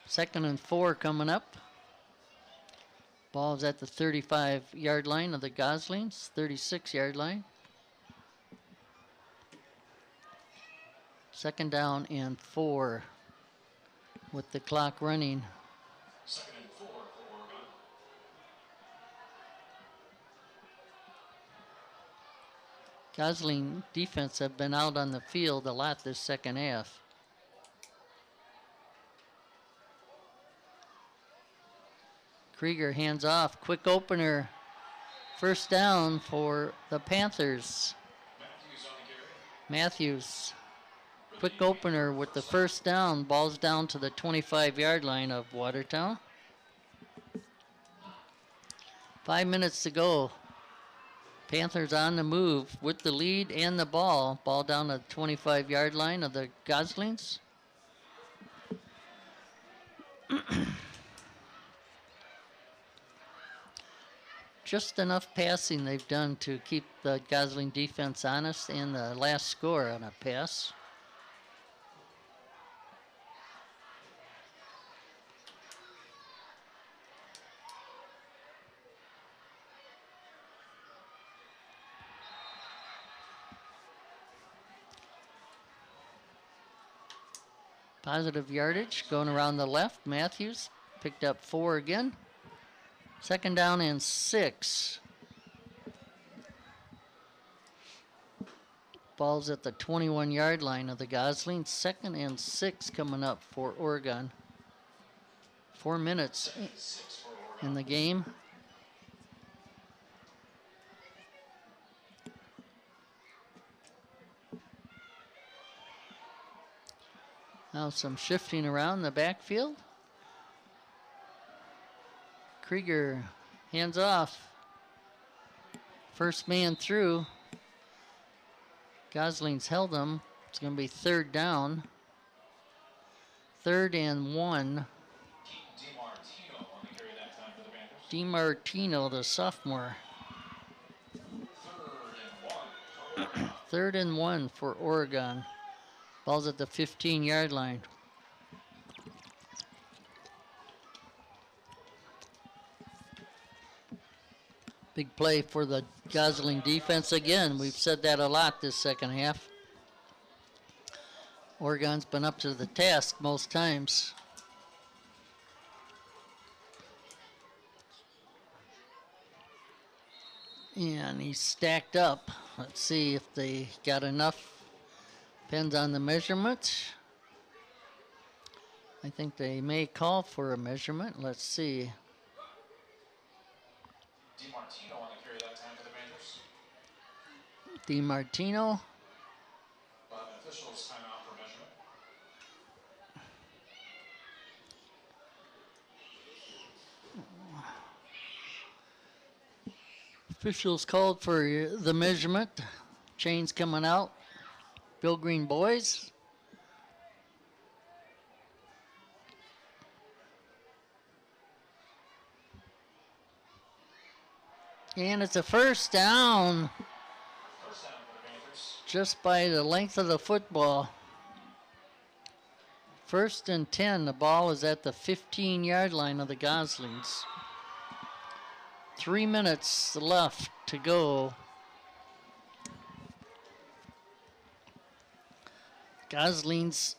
2nd and 4 coming up. Ball's at the 35-yard line of the Goslings, 36-yard line. 2nd down and 4 with the clock running. 2nd and 4 for Oregon. Gosling defense have been out on the field a lot this second half. Krieger hands off, quick opener, first down for the Panthers. Matthews, quick opener with the first down, ball's down to the 25-yard line of Watertown. 5 minutes to go. Panthers on the move with the lead and the ball. Ball down to the 25-yard line of the Goslings. Just enough passing they've done to keep the Gosling defense honest, and the last score on a pass. Positive yardage going around the left. Matthews picked up 4 again. 2nd down and 6. Ball's at the 21-yard line of the Goslings. 2nd and 6 coming up for Oregon. 4 minutes in the game. Now some shifting around the backfield. Krieger hands off. First man through. Gosling's held him. It's going to be 3rd down. 3rd and 1. DiMartino, the sophomore. 3rd and 1 for Oregon. Ball's at the 15-yard line. Big play for the Gosling defense again. We've said that a lot this second half. Oregon's been up to the task most times. And he's stacked up. Let's see if they got enough. Depends on the measurement. I think they may call for a measurement. Let's see. DiMartino on the carry that time for the Panthers. DiMartino. Officials timeout for measurement. Officials called for the measurement. Chains coming out. Bill Green boys. And it's a first down. First down for the Panthers. Just by the length of the football. 1st and 10. The ball is at the 15-yard line of the Goslings. 3 minutes left to go. Goslings,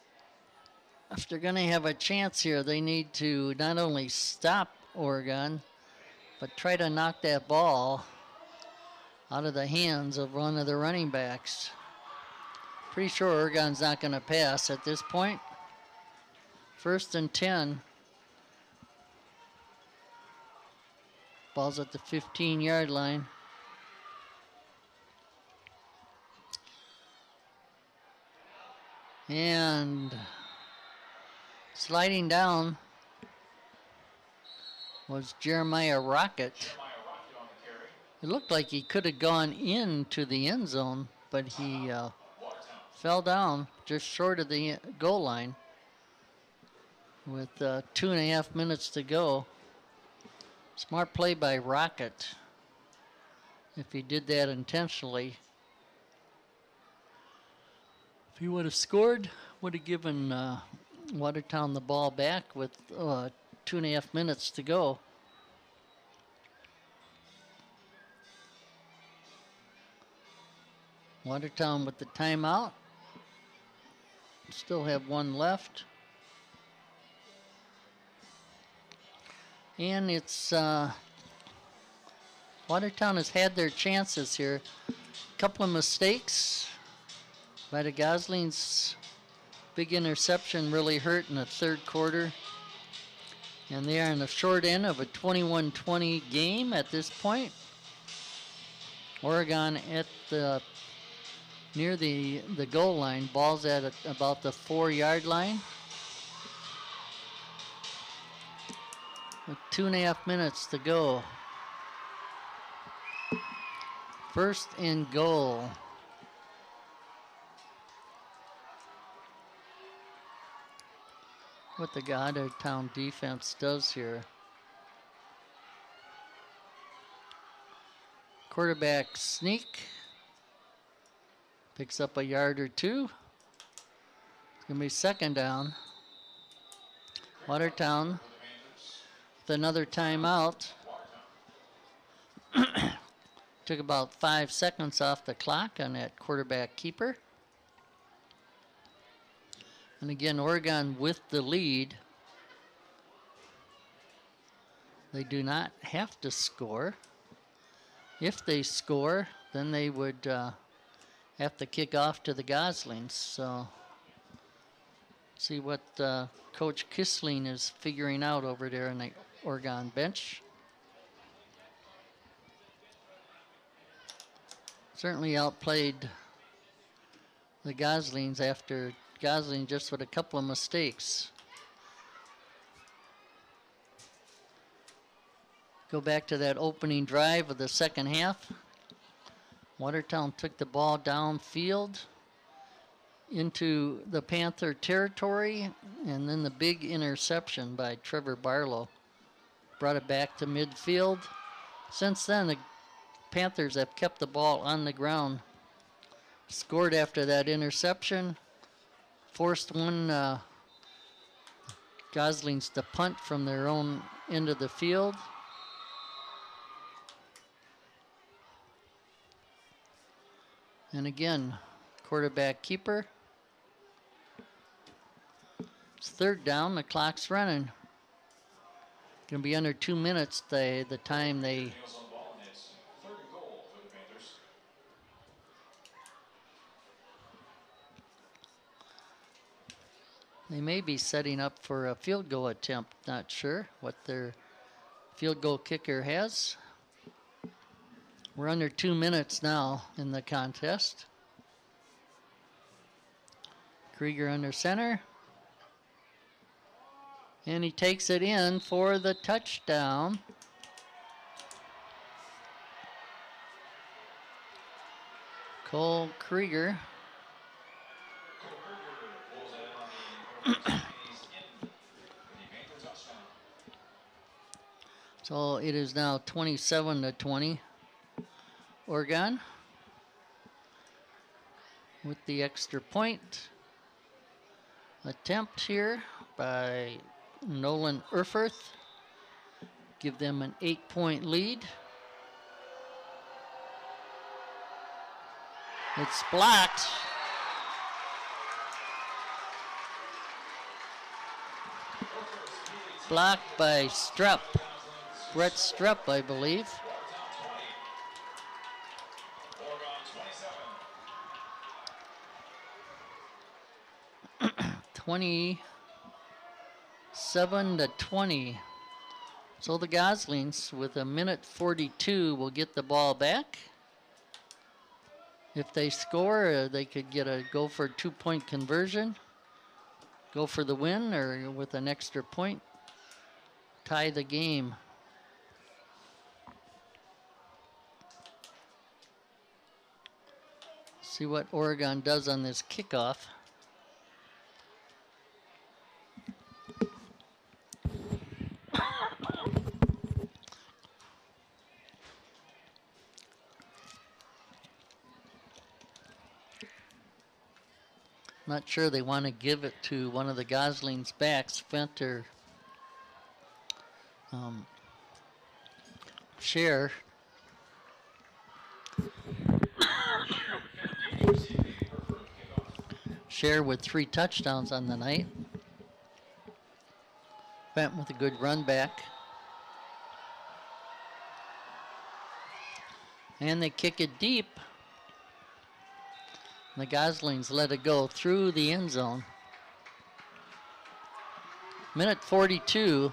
if they're going to have a chance here, they need to not only stop Oregon, but try to knock that ball out of the hands of one of the running backs. Pretty sure Oregon's not going to pass at this point. 1st and 10. Ball's at the 15-yard line. And sliding down was Jeremiah Rocket. It looked like he could have gone into the end zone, but he fell down just short of the goal line with 2.5 minutes to go. Smart play by Rocket. If he did that intentionally. If he would have scored, would have given Watertown the ball back with 2.5 minutes to go. Watertown with the timeout. Still have one left. And it's Watertown has had their chances here. A couple of mistakes by the Goslings. Big interception really hurt in the 3rd quarter. And they are in the short end of a 21-20 game at this point. Oregon at the near the goal line. Ball's at about the 4-yard line. With 2.5 minutes to go. 1st and goal. What the Watertown defense does here. Quarterback sneak. Picks up a yard or two. It's going to be 2nd down. Watertown with another timeout. Took about 5 seconds off the clock on that quarterback keeper. And again, Oregon with the lead. They do not have to score. If they score, then they would have to kick off to the Goslings. So, see what Coach Kissling is figuring out over there in the Oregon bench. Certainly outplayed the Goslings after Gosling just with a couple of mistakes. Go back to that opening drive of the 2nd half. Watertown took the ball downfield into the Panther territory, and then the big interception by Trevor Barlow brought it back to midfield. Since then, the Panthers have kept the ball on the ground. Scored after that interception. Forced one Goslings to punt from their own end of the field. And again, quarterback keeper. It's 3rd down, the clock's running. Gonna be under 2 minutes the time they They may be setting up for a field goal attempt. Not sure what their field goal kicker has. We're under 2 minutes now in the contest. Krieger under center. And he takes it in for the touchdown. Cole Krieger. So it is now 27-20. Oregon with the extra point attempt here by Nolan Erfurth. Give them an 8-point lead. It's blocked. Blocked by Strupp. Brett Strupp, I believe. 27-20. So the Goslings, with a minute 42, will get the ball back. If they score, they could go for a 2-point conversion, go for the win, or with an extra point, tie the game. See what Oregon does on this kickoff. Not sure they want to give it to one of the Goslings' backs, Fent or Share. Share with 3 touchdowns on the night. Fent with a good run back. And they kick it deep. The Goslings let it go through the end zone. Minute 42.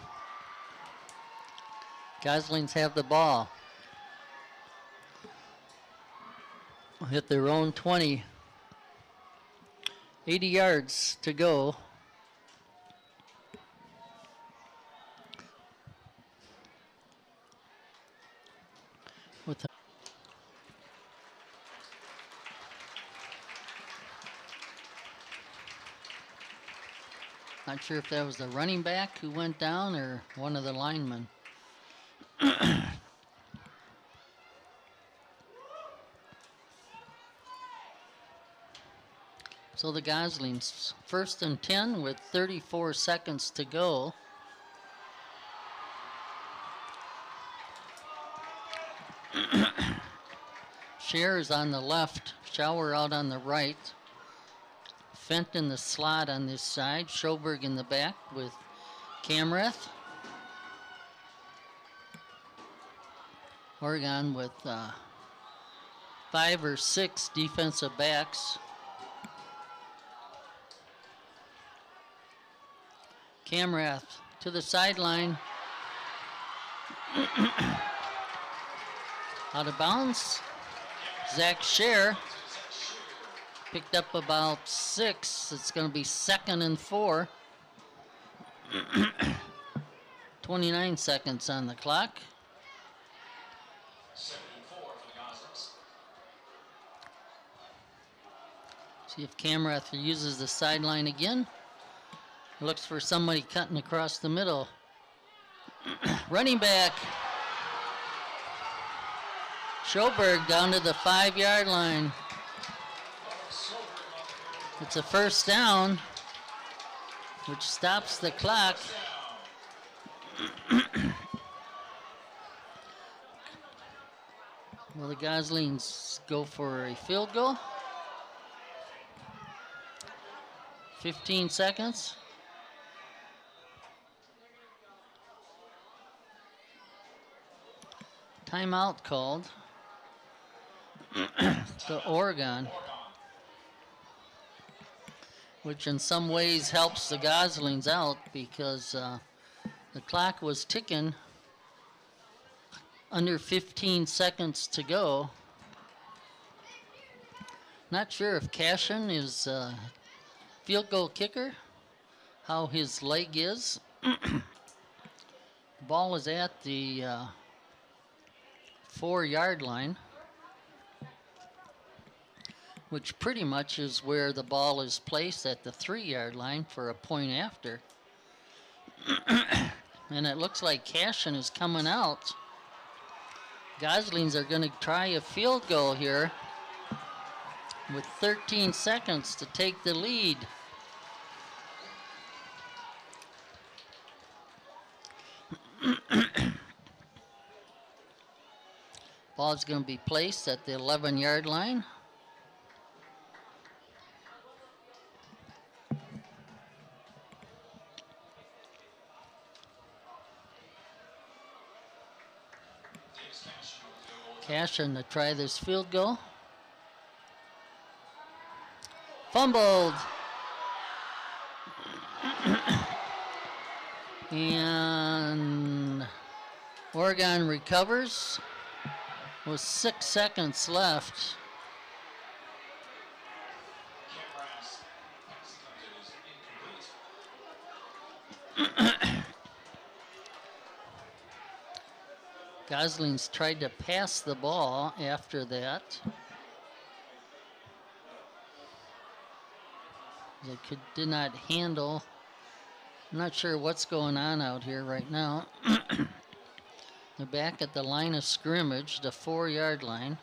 Goslings have the ball. Hit their own 20. 80 yards to go. Not sure if that was the running back who went down or one of the linemen. So the Goslings, 1st and 10 with 34 seconds to go. Share is on the left, Shower out on the right. Fent in the slot on this side, Schoberg in the back with Camrath. Oregon with 5 or 6 defensive backs. Camrath to the sideline. Out of bounds. Zach Scher picked up about 6. It's going to be 2nd and 4. 29 seconds on the clock. 7 and 4 for the Goslings. See if Camrath uses the sideline again. Looks for somebody cutting across the middle. Running back. Schoberg down to the 5-yard line. It's a 1st down, which stops the clock. Well, the Goslings go for a field goal. 15 seconds. Timeout called to Oregon. which in some ways helps the Goslings out because the clock was ticking. Under 15 seconds to go. Not sure if Cashin is field goal kicker, how his leg is. The ball is at the 4-yard line, which pretty much is where the ball is placed, at the 3-yard line for a point after. And it looks like Cashin is coming out. Goslings are going to try a field goal here with 13 seconds to take the lead. Ball's going to be placed at the 11-yard line. Cashin to try this field goal. Fumbled. And Oregon recovers with 6 seconds left. Goslings tried to pass the ball after that. They did not handle. I'm not sure what's going on out here right now. They're back at the line of scrimmage, the 4-yard line.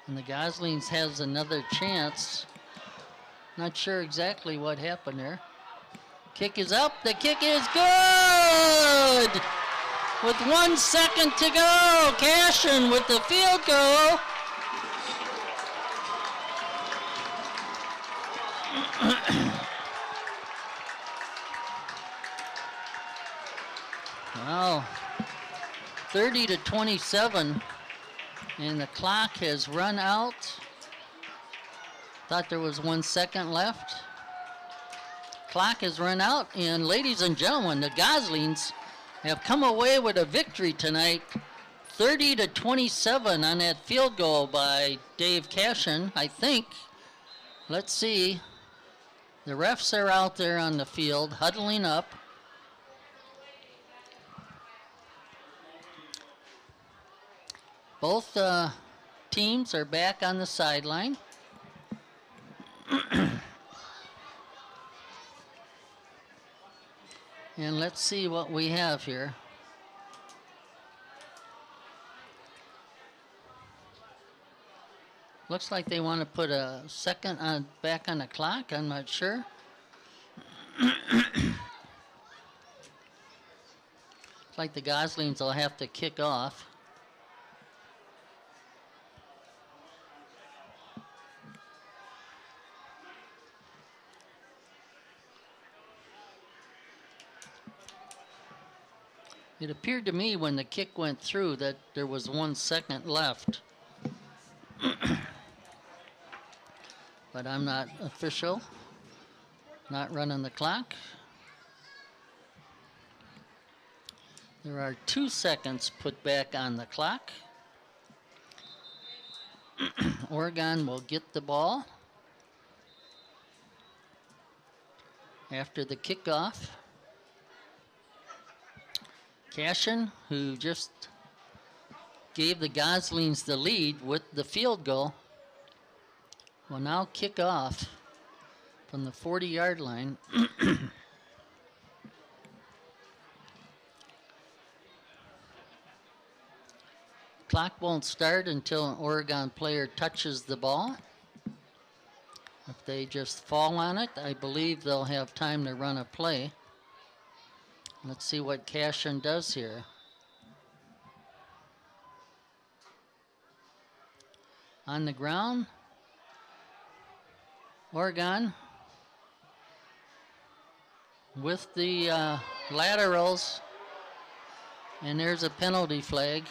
And the Goslings has another chance. Not sure exactly what happened there. Kick is up. The kick is good! With 1 second to go, Cashin with the field goal. Wow. 30-27, and the clock has run out. Thought there was 1 second left. Clock has run out, and ladies and gentlemen, the Goslings have come away with a victory tonight, 30-27 on that field goal by Dave Cashin, I think. Let's see. The refs are out there on the field, huddling up. Both teams are back on the sideline. And let's see what we have here. Looks like they want to put a second back on the clock. I'm not sure. Like the Goslings will have to kick off. It appeared to me when the kick went through that there was 1 second left. But I'm not official, not running the clock. There are 2 seconds put back on the clock. Oregon will get the ball after the kickoff. Cashin, who just gave the Goslings the lead with the field goal, will now kick off from the 40-yard line. Clock won't start until an Oregon player touches the ball. If they just fall on it, I believe they'll have time to run a play. Let's see what Cashin does here. On the ground, Oregon with the laterals, and there's a penalty flag.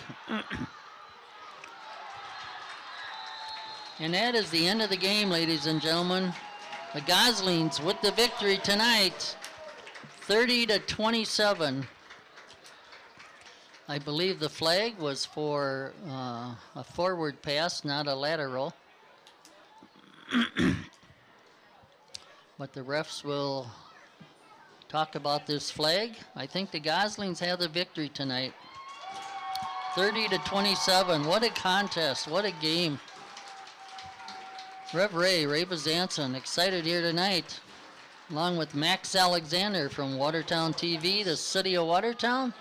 And that is the end of the game, ladies and gentlemen. The Goslings with the victory tonight, 30-27. I believe the flag was for a forward pass, not a lateral. But the refs will talk about this flag. I think the Goslings have the victory tonight. 30-27. What a contest. What a game. Ray Bezanson, excited here tonight, along with Max Alexander from Watertown TV, the city of Watertown.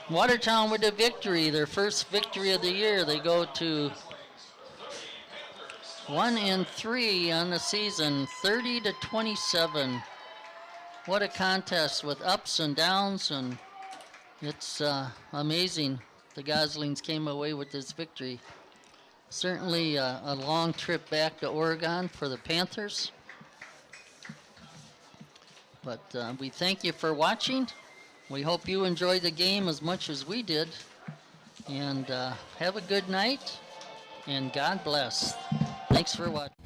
Watertown with the victory, their first victory of the year. They go to 1-3 on the season, 30-27. What a contest with ups and downs, and it's amazing. The Goslings came away with this victory. Certainly a long trip back to Oregon for the Panthers. But we thank you for watching. We hope you enjoyed the game as much as we did. And have a good night, and God bless. Thanks for watching.